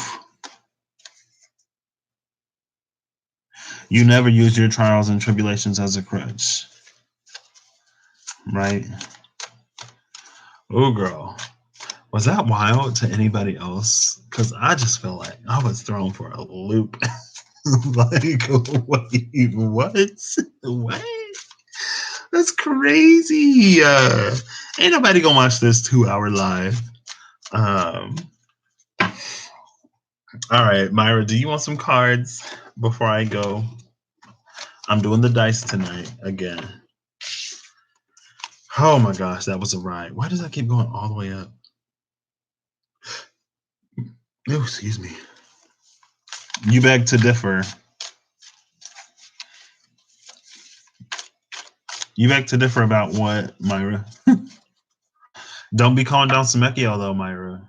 You never use your trials and tribulations as a crutch, right? Oh, girl. Was that wild to anybody else? Because I just felt like I was thrown for a loop. Like, wait, what? What? That's crazy. Ain't nobody gonna watch this 2 hour live. Um, all right, Myra, do you want some cards before I go? I'm doing the dice tonight again. Oh my gosh, that was a ride. Why does that keep going all the way up? Oh, excuse me. You beg to differ. You beg to differ about what, Myra? Don't be calling down Semekiel though, Myra.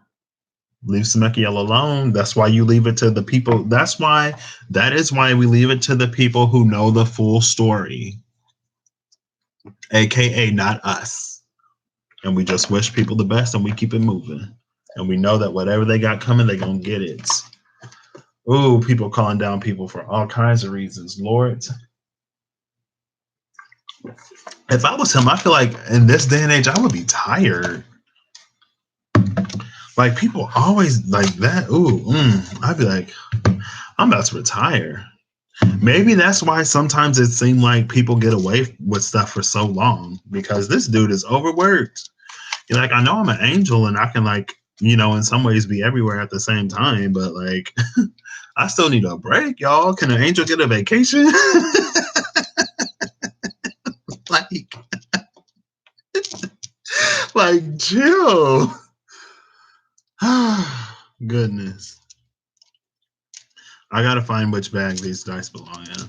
Leave Semekiel alone. That's why you leave it to the people. That is why we leave it to the people who know the full story. AKA not us. And we just wish people the best and we keep it moving. And we know that whatever they got coming, they're gonna get it. Ooh, people calling down people for all kinds of reasons. Lord. If I was him, I feel like in this day and age, I would be tired. Like people always like that. Ooh, I'd be like, I'm about to retire. Maybe that's why sometimes it seemed like people get away with stuff for so long because this dude is overworked. You're like, I know I'm an angel and I can like, in some ways be everywhere at the same time, but like I still need a break, y'all. Can an angel get a vacation? like, like chill. Goodness. I gotta find which bag these dice belong in.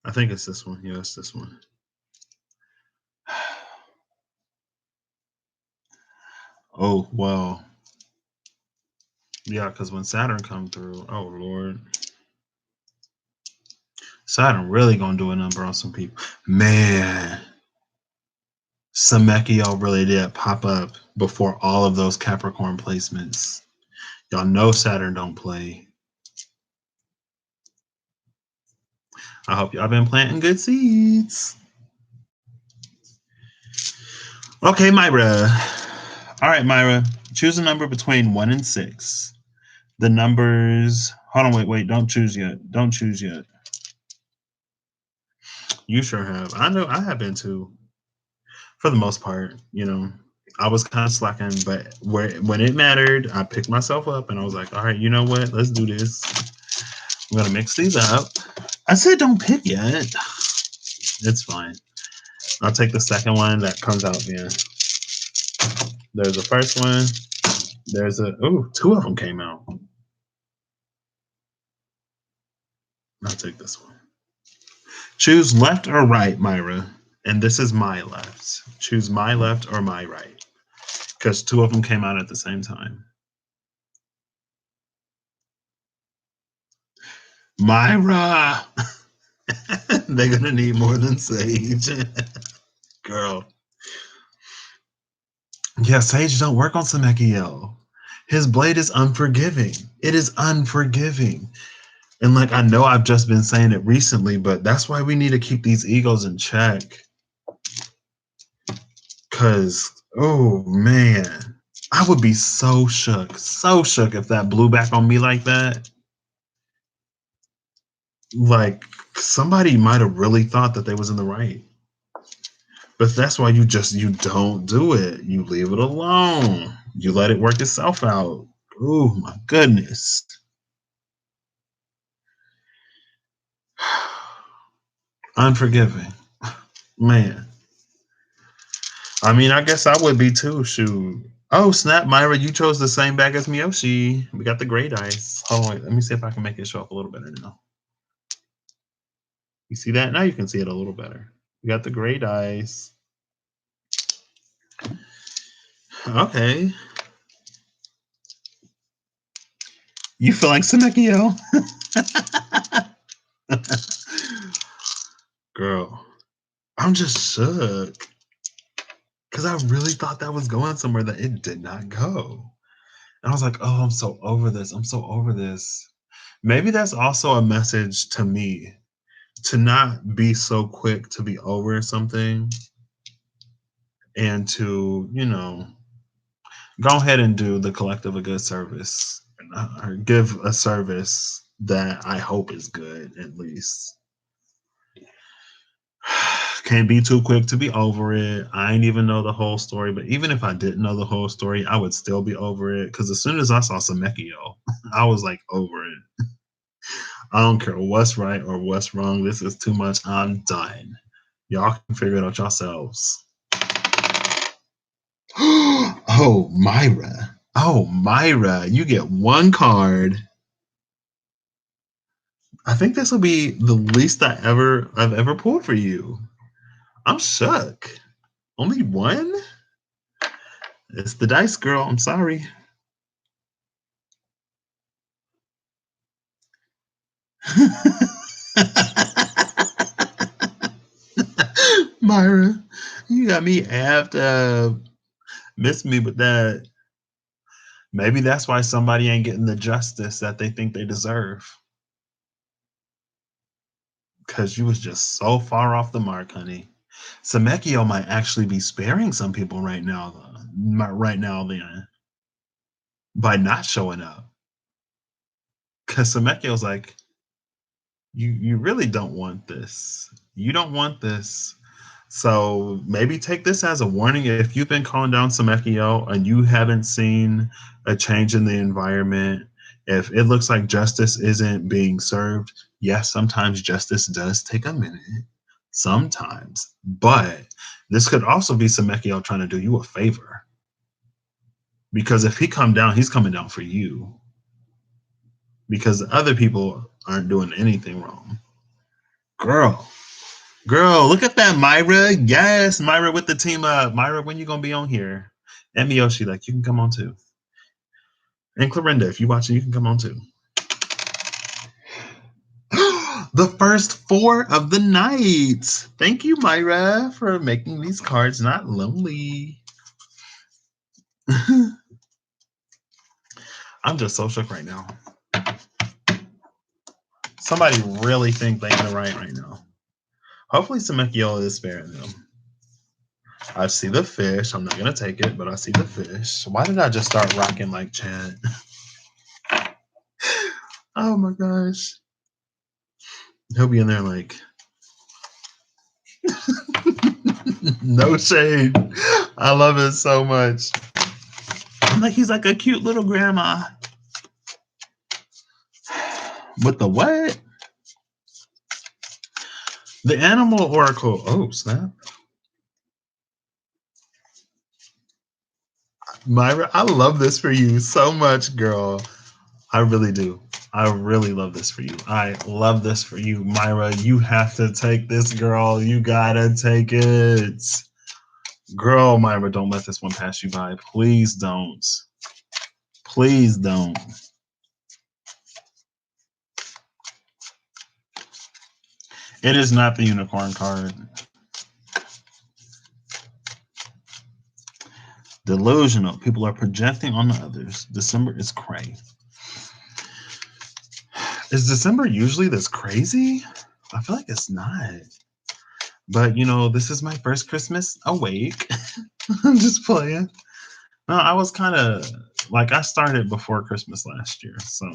I think it's this one. Yeah, it's this one. Oh, well. Yeah, because when Saturn come through, oh Lord. Saturn really gonna do a number on some people. Man. Samekio really did pop up before all of those Capricorn placements. Y'all know Saturn don't play. I hope y'all been planting good seeds. Okay, Myra. All right, Myra. Choose a number between 1 and 6. The numbers. Hold on, wait. Don't choose yet. Don't choose yet. You sure have. I know I have been too. For the most part, I was kind of slacking, but when it mattered, I picked myself up and I was like, all right, you know what? Let's do this. I'm gonna mix these up. I said don't pick yet. It's fine. I'll take the second one that comes out then. There's the first one. There's two of them came out. I'll take this one. Choose left or right, Myra. And this is my left. Choose my left or my right. Because two of them came out at the same time. Myra! They're going to need more than Sage. Girl. Yeah, Sage don't work on Samekio. His blade is unforgiving. It is unforgiving. And like, I know I've just been saying it recently, but that's why we need to keep these egos in check. Because, oh man, I would be so shook if that blew back on me like that. Like, somebody might have really thought that they was in the right. But that's why you don't do it. You leave it alone. You let it work itself out. Oh my goodness. Unforgiving. Man. I mean, I guess I would be too. Shoot. Oh, snap, Myra, you chose the same bag as Miyoshi. We got the gray dice. Hold on, let me see if I can make it show up a little better now. You see that? Now you can see it a little better. We got the gray dice. Okay. You feel like Samekio? Girl, I'm just shook. Because I really thought that was going somewhere that it did not go. And I was like, oh, I'm so over this. I'm so over this. Maybe that's also a message to me to not be so quick to be over something and to, go ahead and do the collective a good service or give a service that I hope is good at least. Can't be too quick to be over it. I ain't even know the whole story, but even if I didn't know the whole story, I would still be over it. Because as soon as I saw Samekio, I was like over it. I don't care what's right or what's wrong. This is too much. I'm done. Y'all can figure it out yourselves. Oh, Myra. Oh, Myra. You get one card. I think this will be the least I've ever pulled for you. I'm shook. Only one? It's the dice, girl. I'm sorry. Myra, you got me amped up. Miss me with that. Maybe that's why somebody ain't getting the justice that they think they deserve. Because you was just so far off the mark, honey. Samekio might actually be sparing some people right now. Then. by not showing up. Because Samekio's like, you really don't want this. You don't want this. So maybe take this as a warning. If you've been calling down Samekio and you haven't seen a change in the environment, if it looks like justice isn't being served, yes, sometimes justice does take a minute. Sometimes. But this could also be Samekio trying to do you a favor. Because if he come down, he's coming down for you. Because other people aren't doing anything wrong. Girl, look at that, Myra. Yes, Myra with the team up. Myra, when you gonna be on here? And Miyoshi, like, you can come on too. And Clorinda, if you're watching, you can come on too. The first 4 of the night. Thank you, Myra, for making these cards not lonely. I'm just so shook right now. Somebody really think they're gonna write right now. Hopefully Samekio is sparing them. I see the fish. I'm not gonna take it, but I see the fish. Why did I just start rocking like Chad? Oh my gosh. He'll be in there like no shade. I love it so much. I'm like, he's like a cute little grandma. With the what? The animal oracle. Oh, snap. Myra, I love this for you so much, girl. I really do. I really love this for you. I love this for you, Myra. You have to take this, girl. You gotta take it. Girl, Myra, don't let this one pass you by. Please don't. Please don't. It is not the unicorn card. Delusional. People are projecting on the others. December is cray. Is December usually this crazy? I feel like it's not. But, you know, this is my first Christmas awake. I'm just playing. No, I was kind of like, I started before Christmas last year. So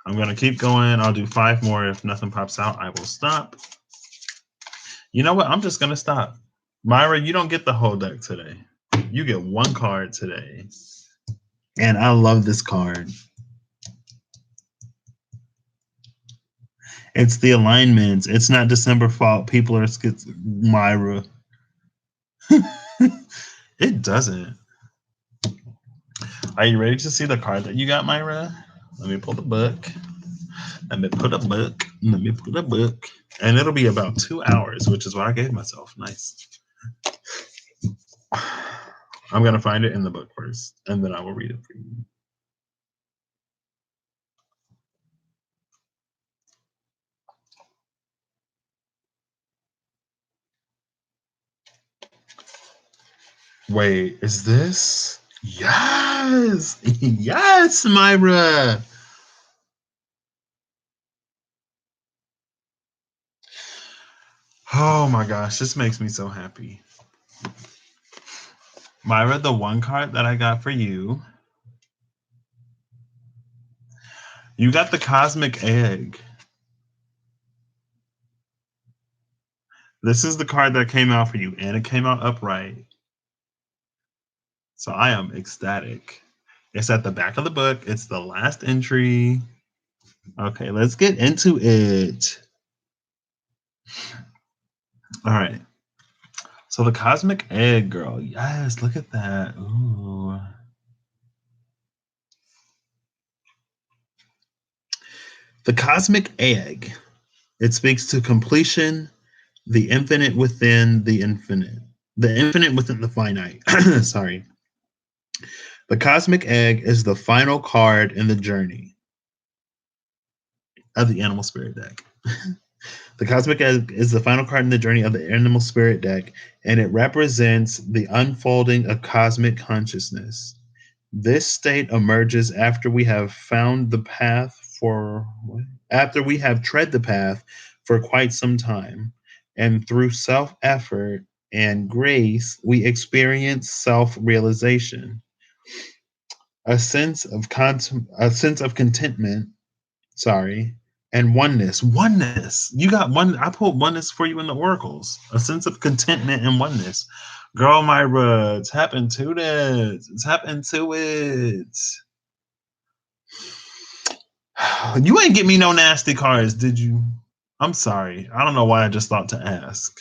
I'm going to keep going. I'll do 5 more. If nothing pops out, I will stop. You know what? I'm just going to stop. Myra, you don't get the whole deck today. You get 1 card today. And I love this card. It's the alignments. It's not December fault. People are Myra. It doesn't. Are you ready to see the card that you got, Myra? Let me pull the book. Let me put a book. Let me put a book. And it'll be about 2 hours, which is what I gave myself. Nice. I'm going to find it in the book first, and then I will read it for you. Wait, is this? Yes! Yes, Myra! Oh my gosh, this makes me so happy. Myra, the 1 card that I got for you, you got the Cosmic Egg. This is the card that came out for you, and it came out upright. So I am ecstatic. It's at the back of the book. It's the last entry. Okay, let's get into it. All right. So the Cosmic Egg, girl. Yes, look at that. Ooh. The Cosmic Egg. It speaks to completion, the infinite within the infinite, the infinite within the finite. Sorry. The Cosmic Egg is the final card in the journey of the Animal Spirit deck. The Cosmic Egg is the final card in the journey of the Animal Spirit deck, and it represents the unfolding of cosmic consciousness. This state emerges after we have found the path after we have tread the path for quite some time, and through self-effort and grace, we experience self-realization, a sense of contentment, sorry, and oneness. Oneness. You got one. I put oneness for you in the oracles. A sense of contentment and oneness. Girl, Myra, tap into this. Tap into it. You ain't get me no nasty cards, did you? I'm sorry. I don't know why I just thought to ask.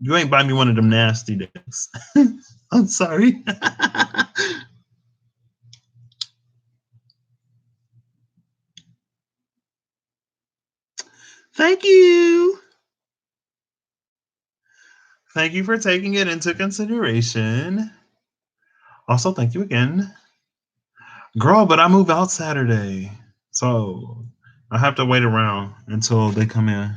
You ain't buy me one of them nasty decks. I'm sorry. Thank you. Thank you for taking it into consideration. Also, thank you again. Girl, but I move out Saturday. So I have to wait around until they come in.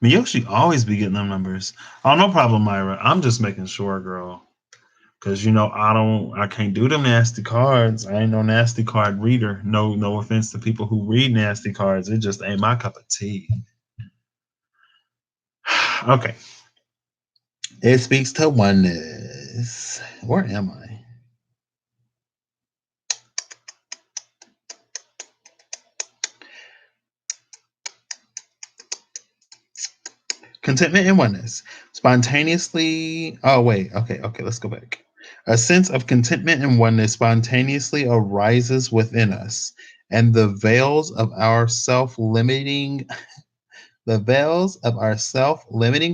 Miyoshi always be getting them numbers. Oh, no problem, Myra. I'm just making sure, girl. Cause I can't do them nasty cards. I ain't no nasty card reader. No offense to people who read nasty cards. It just ain't my cup of tea. Okay. It speaks to oneness. Where am I? Contentment and oneness. Spontaneously. Oh, wait. Okay. Let's go back. A sense of contentment and oneness spontaneously arises within us, and the veils of our self-limiting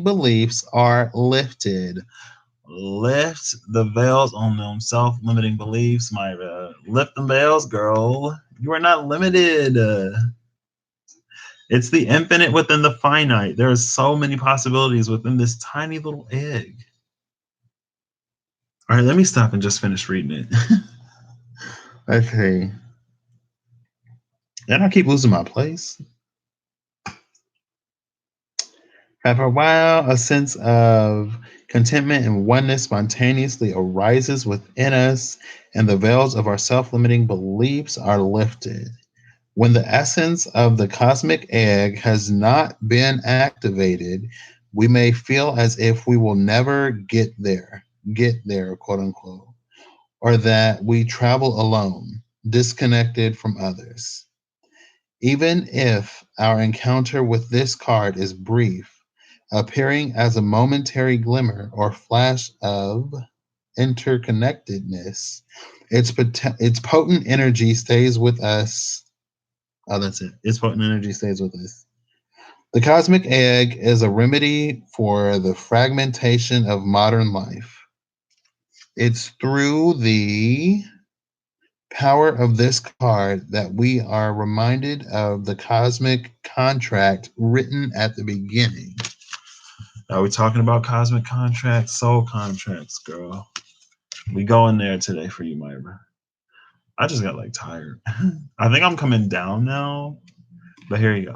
beliefs are lifted. Lift the veils on them self-limiting beliefs, Myra. Lift the veils, girl. You are not limited. It's the infinite within the finite. There are so many possibilities within this tiny little egg. All right, let me stop and just finish reading it. Okay. And I keep losing my place. After a while, a sense of contentment and oneness spontaneously arises within us, and the veils of our self limiting beliefs are lifted. When the essence of the cosmic egg has not been activated, we may feel as if we will never get there, quote unquote, or that we travel alone, disconnected from others. Even if our encounter with this card is brief, appearing as a momentary glimmer or flash of interconnectedness, its potent energy stays with us. Oh, that's it. Its potent energy stays with us. The cosmic egg is a remedy for the fragmentation of modern life. It's through the power of this card that we are reminded of the cosmic contract written at the beginning. Are we talking about cosmic contracts, soul contracts, girl? We going there today for you, Myra. I just got tired. I think I'm coming down now, but here you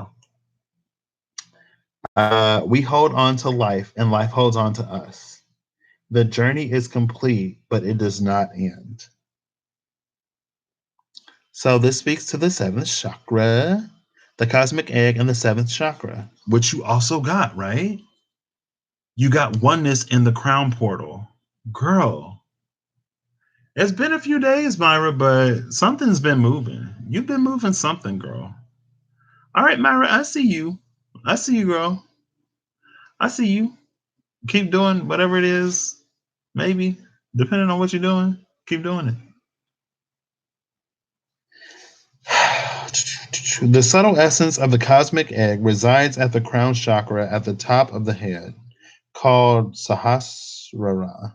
go. We hold on to life, and life holds on to us. The journey is complete, but it does not end. So this speaks to the seventh chakra, the cosmic egg, and the seventh chakra, which you also got, right? You got oneness in the crown portal. Girl, it's been a few days, Myra, but something's been moving. You've been moving something, girl. All right, Myra, I see you. I see you, girl. I see you. Keep doing whatever it is, maybe, depending on what you're doing. Keep doing it. The subtle essence of the cosmic egg resides at the crown chakra at the top of the head, called Sahasrara.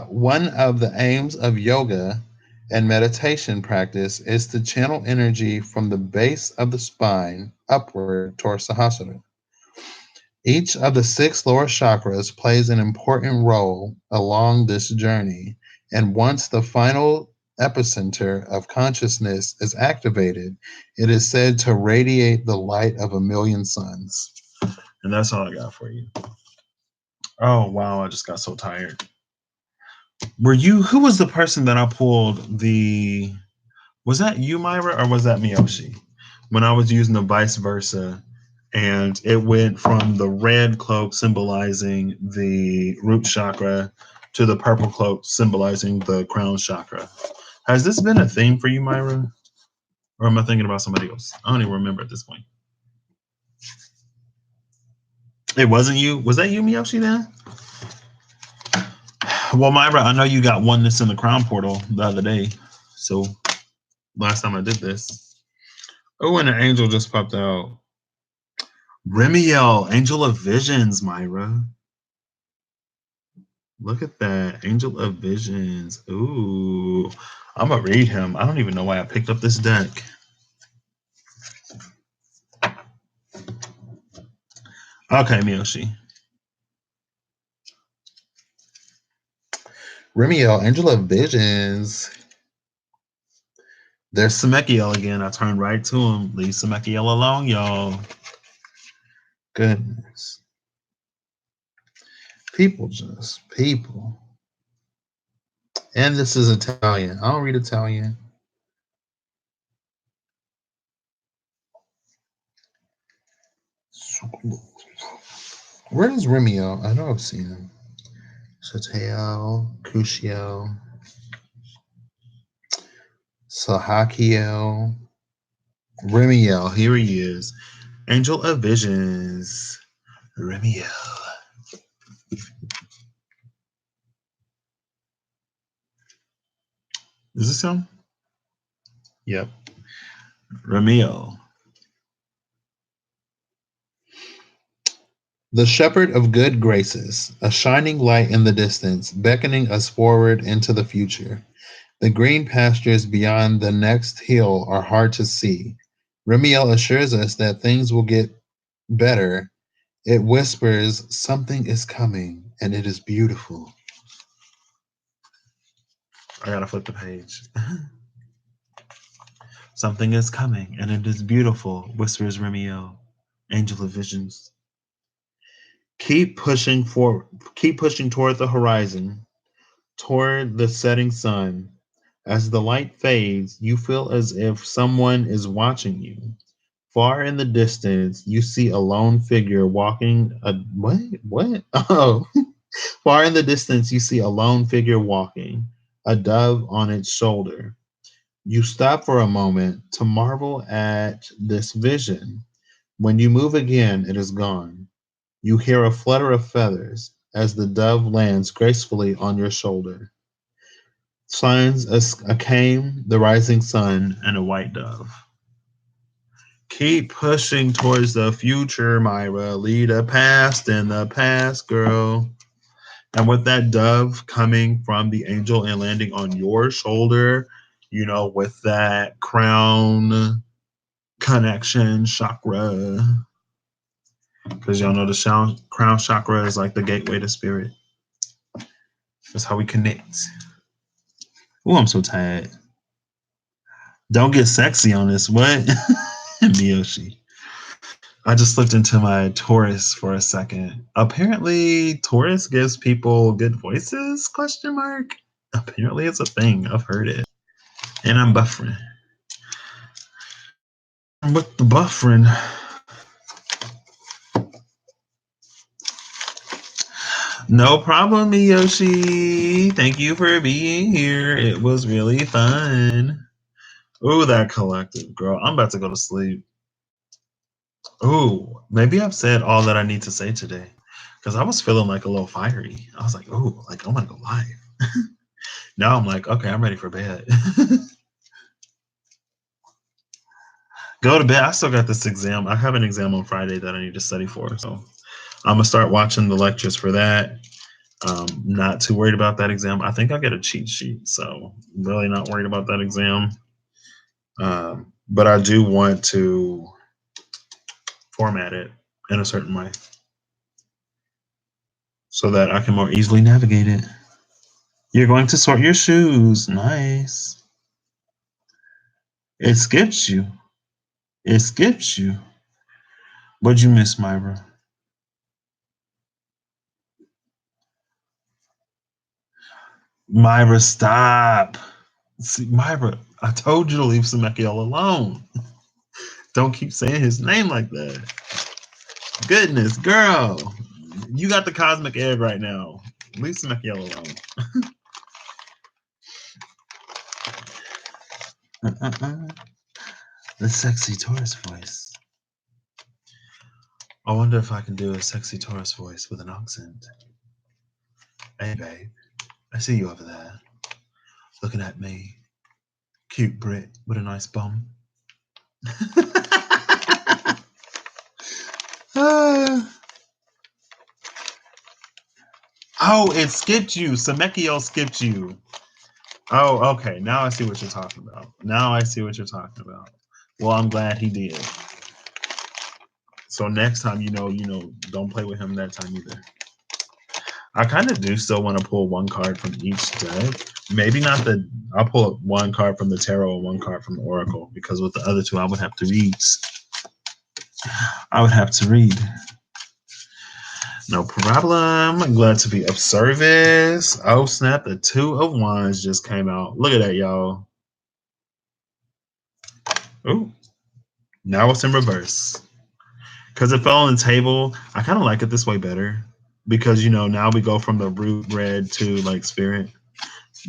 One of the aims of yoga and meditation practice is to channel energy from the base of the spine upward toward Sahasrara. Each of the six lower chakras plays an important role along this journey, and once the final epicenter of consciousness is activated, it is said to radiate the light of a million suns. And that's all I got for you. Oh, wow, I just got so tired. Who was the person that I pulled was that you, Myra, or was that Miyoshi? when I was using the vice versa, and it went from the red cloak symbolizing the root chakra to the purple cloak symbolizing the crown chakra. Has this been a theme for you, Myra? Or am I thinking about somebody else? I don't even remember at this point. It wasn't you? Was that you, Miyoshi, then? Well, Myra, I know you got oneness in the crown portal the other day. So last time I did this. Oh, and an angel just popped out. Remiel, Angel of Visions, Myra. Look at that. Angel of Visions. Ooh. I'm going to read him. I don't even know why I picked up this deck. Okay, Miyoshi. Remiel, Angel of Visions. There's Samekiel again. I turned right to him. Leave Samekiel alone, y'all. Goodness. People. And this is Italian. I don't read Italian. Where is Remiel? I know I've seen him. Chateo, Cuscio, Sahakiel, Remiel. Here he is. Angel of Visions. Remiel. Is this him? Yep. Remiel. The shepherd of good graces, a shining light in the distance, beckoning us forward into the future. The green pastures beyond the next hill are hard to see. Remiel assures us that things will get better. It whispers, something is coming, and it is beautiful. I gotta flip the page. Something is coming, and it is beautiful, whispers Remiel, Angel of Visions. Keep pushing toward the horizon, toward the setting sun. As the light fades, you feel as if someone is watching you. Far in the distance, you see a lone figure walking. What? Oh, far in the distance, you see a lone figure walking, a dove on its shoulder. You stop for a moment to marvel at this vision. When you move again, it is gone. You hear a flutter of feathers as the dove lands gracefully on your shoulder. Signs a cane, the rising sun, and a white dove. Keep pushing towards the future, Myra. Lead a past in the past, girl. And with that dove coming from the angel and landing on your shoulder, with that crown connection chakra, because y'all know the crown chakra is like the gateway to spirit. That's how we connect. Oh, I'm so tired. Don't get sexy on this. What? Miyoshi. I just looked into my Taurus for a second. Apparently, Taurus gives people good voices? Question mark. Apparently, it's a thing. I've heard it, and I'm buffering. With the buffering, no problem, Miyoshi. Thank you for being here. It was really fun. Ooh, that collective, girl. I'm about to go to sleep. Ooh, maybe I've said all that I need to say today because I was feeling like a little fiery. I was like, ooh, like I want to go live. Now I'm like, okay, I'm ready for bed. Go to bed. I still got this exam. I have an exam on Friday that I need to study for. So I'm going to start watching the lectures for that. Not too worried about that exam. I think I'll get a cheat sheet. So really not worried about that exam. But I do want to format it in a certain way so that I can more easily navigate it. You're going to sort your shoes. Nice. It skips you. It skips you. What'd you miss, Myra? Myra, stop. See, Myra, I told you to leave Samekiel alone. Don't keep saying his name like that. Goodness, girl. You got the cosmic egg right now. Leave Smekiel alone. The sexy Taurus voice. I wonder if I can do a sexy Taurus voice with an accent. Hey, babe. I see you over there. Looking at me. Cute Brit with a nice bum. Oh, it skipped you. Smekiel skipped you. Oh, okay. Now I see what you're talking about. Well, I'm glad he did. So next time, don't play with him that time either. I kind of do still want to pull one card from each deck. Maybe not I'll pull one card from the tarot and one card from the oracle, because with the other two, I would have to read. No problem. I'm glad to be of service. Oh, snap. The Two of Wands just came out. Look at that, y'all. Ooh. Now it's in reverse. Because it fell on the table. I kind of like it this way better. Because, now we go from the root red to, like, spirit.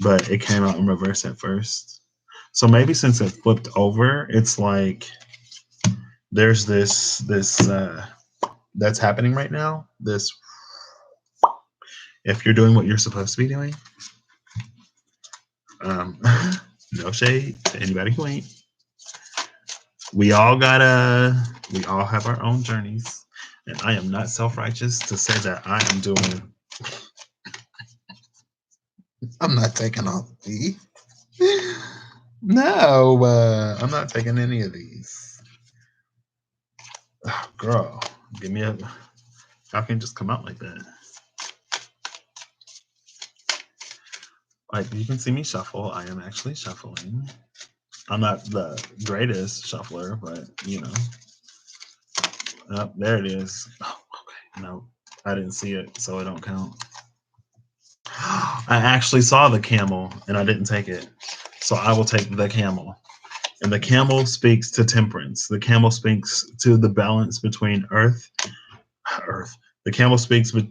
But it came out in reverse at first. So maybe since it flipped over, it's like there's this that's happening right now. This, if you're doing what you're supposed to be doing. No shade to anybody who ain't. We all have our own journeys, and I am not self-righteous to say that I am doing. I'm not taking all of these. No, I'm not taking any of these. Oh, girl, give me a. How can it just come out like that? Like, you can see me shuffle. I am actually shuffling. I'm not the greatest shuffler, but Oh, there it is. Oh, okay. No, I didn't see it, so it don't count. I actually saw the camel, and I didn't take it. So I will take the camel. And the camel speaks to temperance. The camel speaks to the balance between earth. The camel speaks with.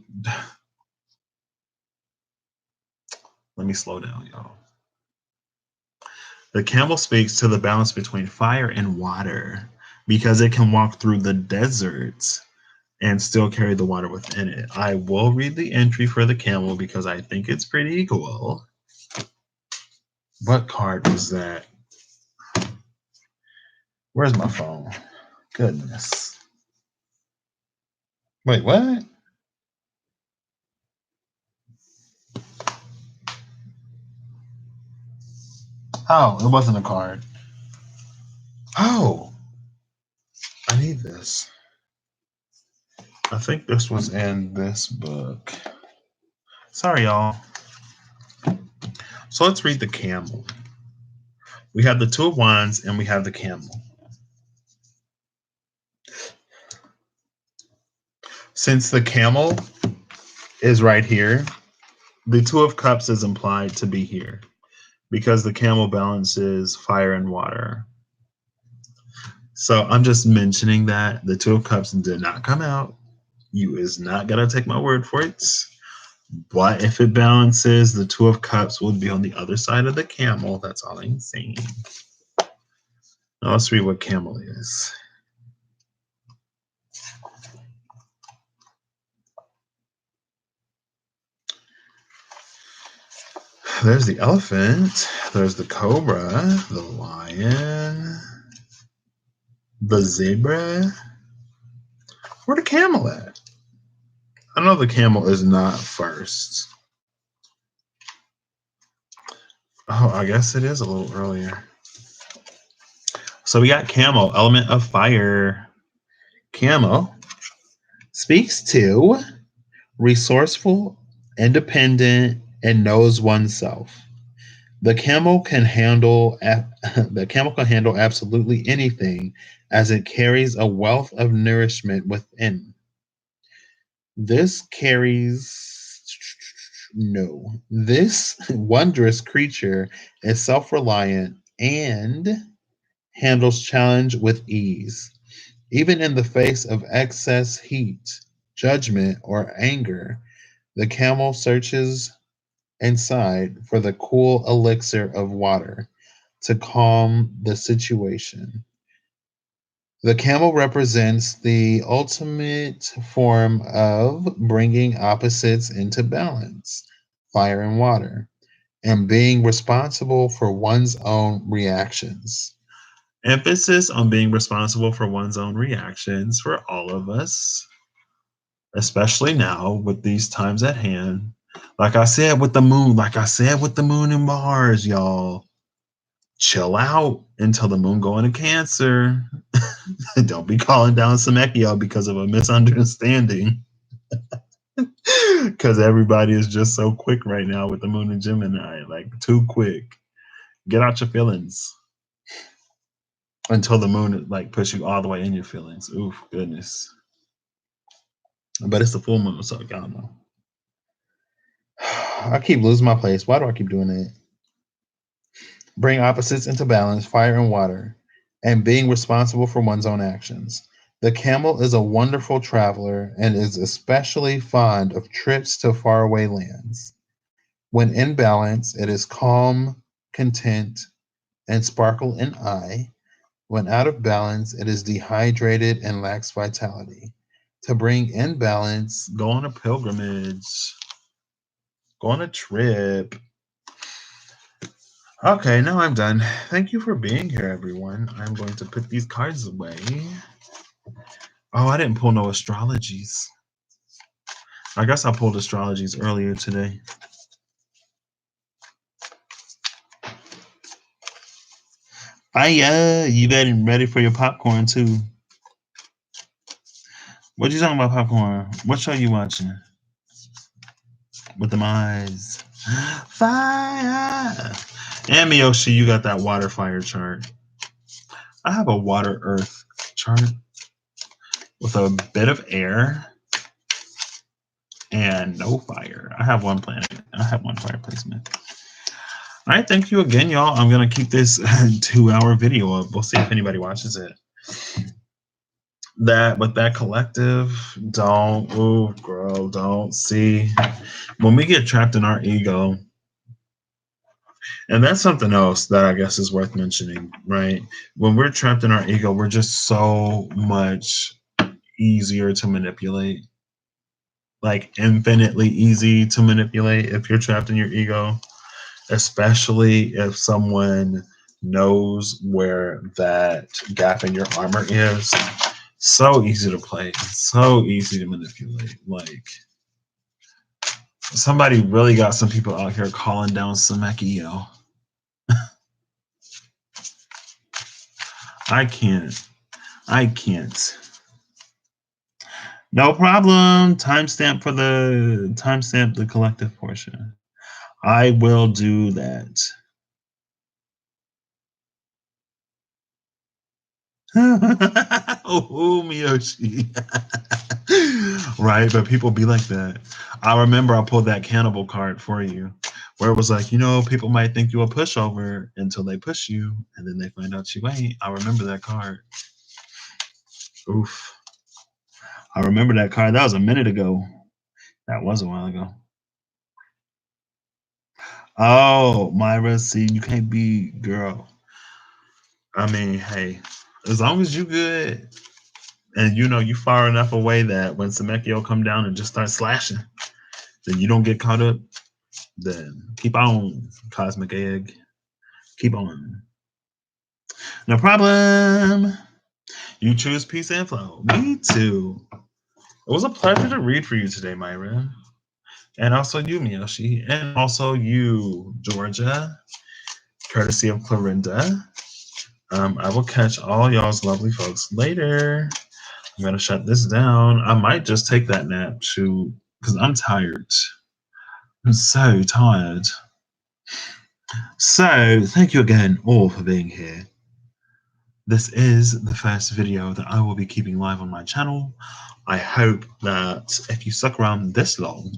Let me slow down, y'all. The camel speaks to the balance between fire and water, because it can walk through the deserts and still carry the water within it. I will read the entry for the camel because I think it's pretty cool. What card was that? Where's my phone? Goodness. Wait, what? Oh, it wasn't a card. Oh, I need this. I think this was in this book. Sorry, y'all. So let's read the camel. We have the Two of Wands and we have the camel. Since the camel is right here, the Two of Cups is implied to be here because the camel balances fire and water. So I'm just mentioning that the Two of Cups did not come out. You is not going to take my word for it. But if it balances, the Two of Cups would be on the other side of the camel. That's all I'm saying. Now let's read what camel is. There's the elephant. There's the cobra, the lion, the zebra. Where the camel at? I know the camel is not first. Oh, I guess it is a little earlier. So we got camel, element of fire. Camel speaks to resourceful, independent, and knows oneself. The camel can handle absolutely anything, as it carries a wealth of nourishment within. This wondrous creature is self-reliant and handles challenge with ease. Even in the face of excess heat, judgment, or anger, the camel searches inside for the cool elixir of water to calm the situation. The camel represents the ultimate form of bringing opposites into balance, fire and water, and being responsible for one's own reactions. Emphasis on being responsible for one's own reactions for all of us, especially now with these times at hand. Like I said with the moon, and Mars, y'all, chill out until the moon go into Cancer. Don't be calling down Semekio because of a misunderstanding. Because everybody is just so quick right now with the moon in Gemini, like too quick. Get out your feelings until the moon like puts you all the way in your feelings. Oof, goodness. But it's the full moon, so y'all know. I keep losing my place. Why do I keep doing it? Bring opposites into balance, fire and water, and being responsible for one's own actions. The camel is a wonderful traveler and is especially fond of trips to faraway lands. When in balance, it is calm, content, and sparkle in eye. When out of balance, it is dehydrated and lacks vitality. To bring in balance, go on a pilgrimage, go on a trip. Okay, now I'm done. Thank you for being here, everyone. I'm going to put these cards away. Oh, I didn't pull no astrologies. I guess I pulled astrologies earlier today. You getting ready for your popcorn too. What you talking about, popcorn? What show you watching? With them eyes. Fire! And Miyoshi, you got that water fire chart. I have a water earth chart with a bit of air and no fire. I have one planet. I have one fire placement. All right, thank you again, y'all. I'm going to keep this 2-hour video up. We'll see if anybody watches it. That collective, don't see. When we get trapped in our ego, and that's something else that I guess is worth mentioning, right? When we're trapped in our ego, we're just so much easier to manipulate. Like infinitely easy to manipulate if you're trapped in your ego, especially if someone knows where that gap in your armor is. So easy to play, so easy to manipulate. Like somebody really got some people out here calling down Semekio. I can't. No problem. Timestamp the collective portion. I will do that. Oh, Miyoshi. Right, but people be like that. I remember I pulled that cannibal card for you, where it was like, people might think you a pushover until they push you, and then they find out you ain't. I remember that card. Oof. I remember that card. That was a minute ago. That was a while ago. Oh, Myra, see, you can't be girl. I mean, hey, as long as you good, and you far enough away that when Semekio come down and just start slashing, then you don't get caught up. Then keep on, Cosmic Egg. Keep on. No problem. You choose peace and flow. Me too. It was a pleasure to read for you today, Myra. And also you, Miyoshi. And also you, Georgia. Courtesy of Clorinda. I will catch all y'all's lovely folks later. I'm going to shut this down. I might just take that nap, shoot, because I'm tired. I'm so tired. So, thank you again all for being here. This is the first video that I will be keeping live on my channel. I hope that if you stuck around this long,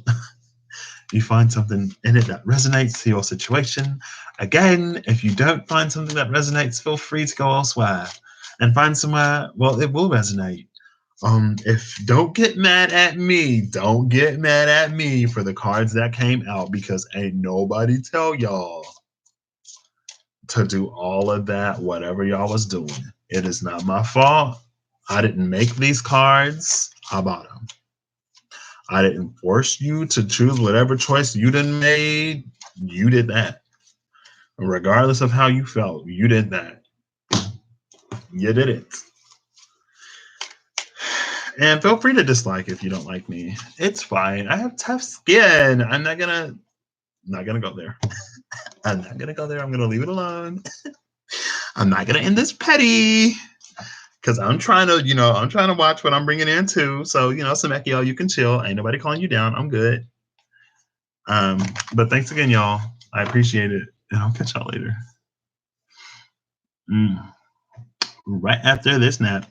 you find something in it that resonates to your situation. Again, if you don't find something that resonates, feel free to go elsewhere and find somewhere, well, it will resonate. If don't get mad at me, don't get mad at me for the cards that came out, because ain't nobody tell y'all to do all of that, whatever y'all was doing. It is not my fault. I didn't make these cards. I bought them. I didn't force you to choose whatever choice you done made. You did that. Regardless of how you felt, you did that. You did it. And feel free to dislike if you don't like me. It's fine. I have tough skin. I'm not gonna go there. I'm not gonna go there. I'm gonna leave it alone. I'm not gonna end this petty. Because I'm trying to watch what I'm bringing in too. So, Samekio, you can chill. Ain't nobody calling you down. I'm good. But thanks again, y'all. I appreciate it. And I'll catch y'all later. Right after this nap.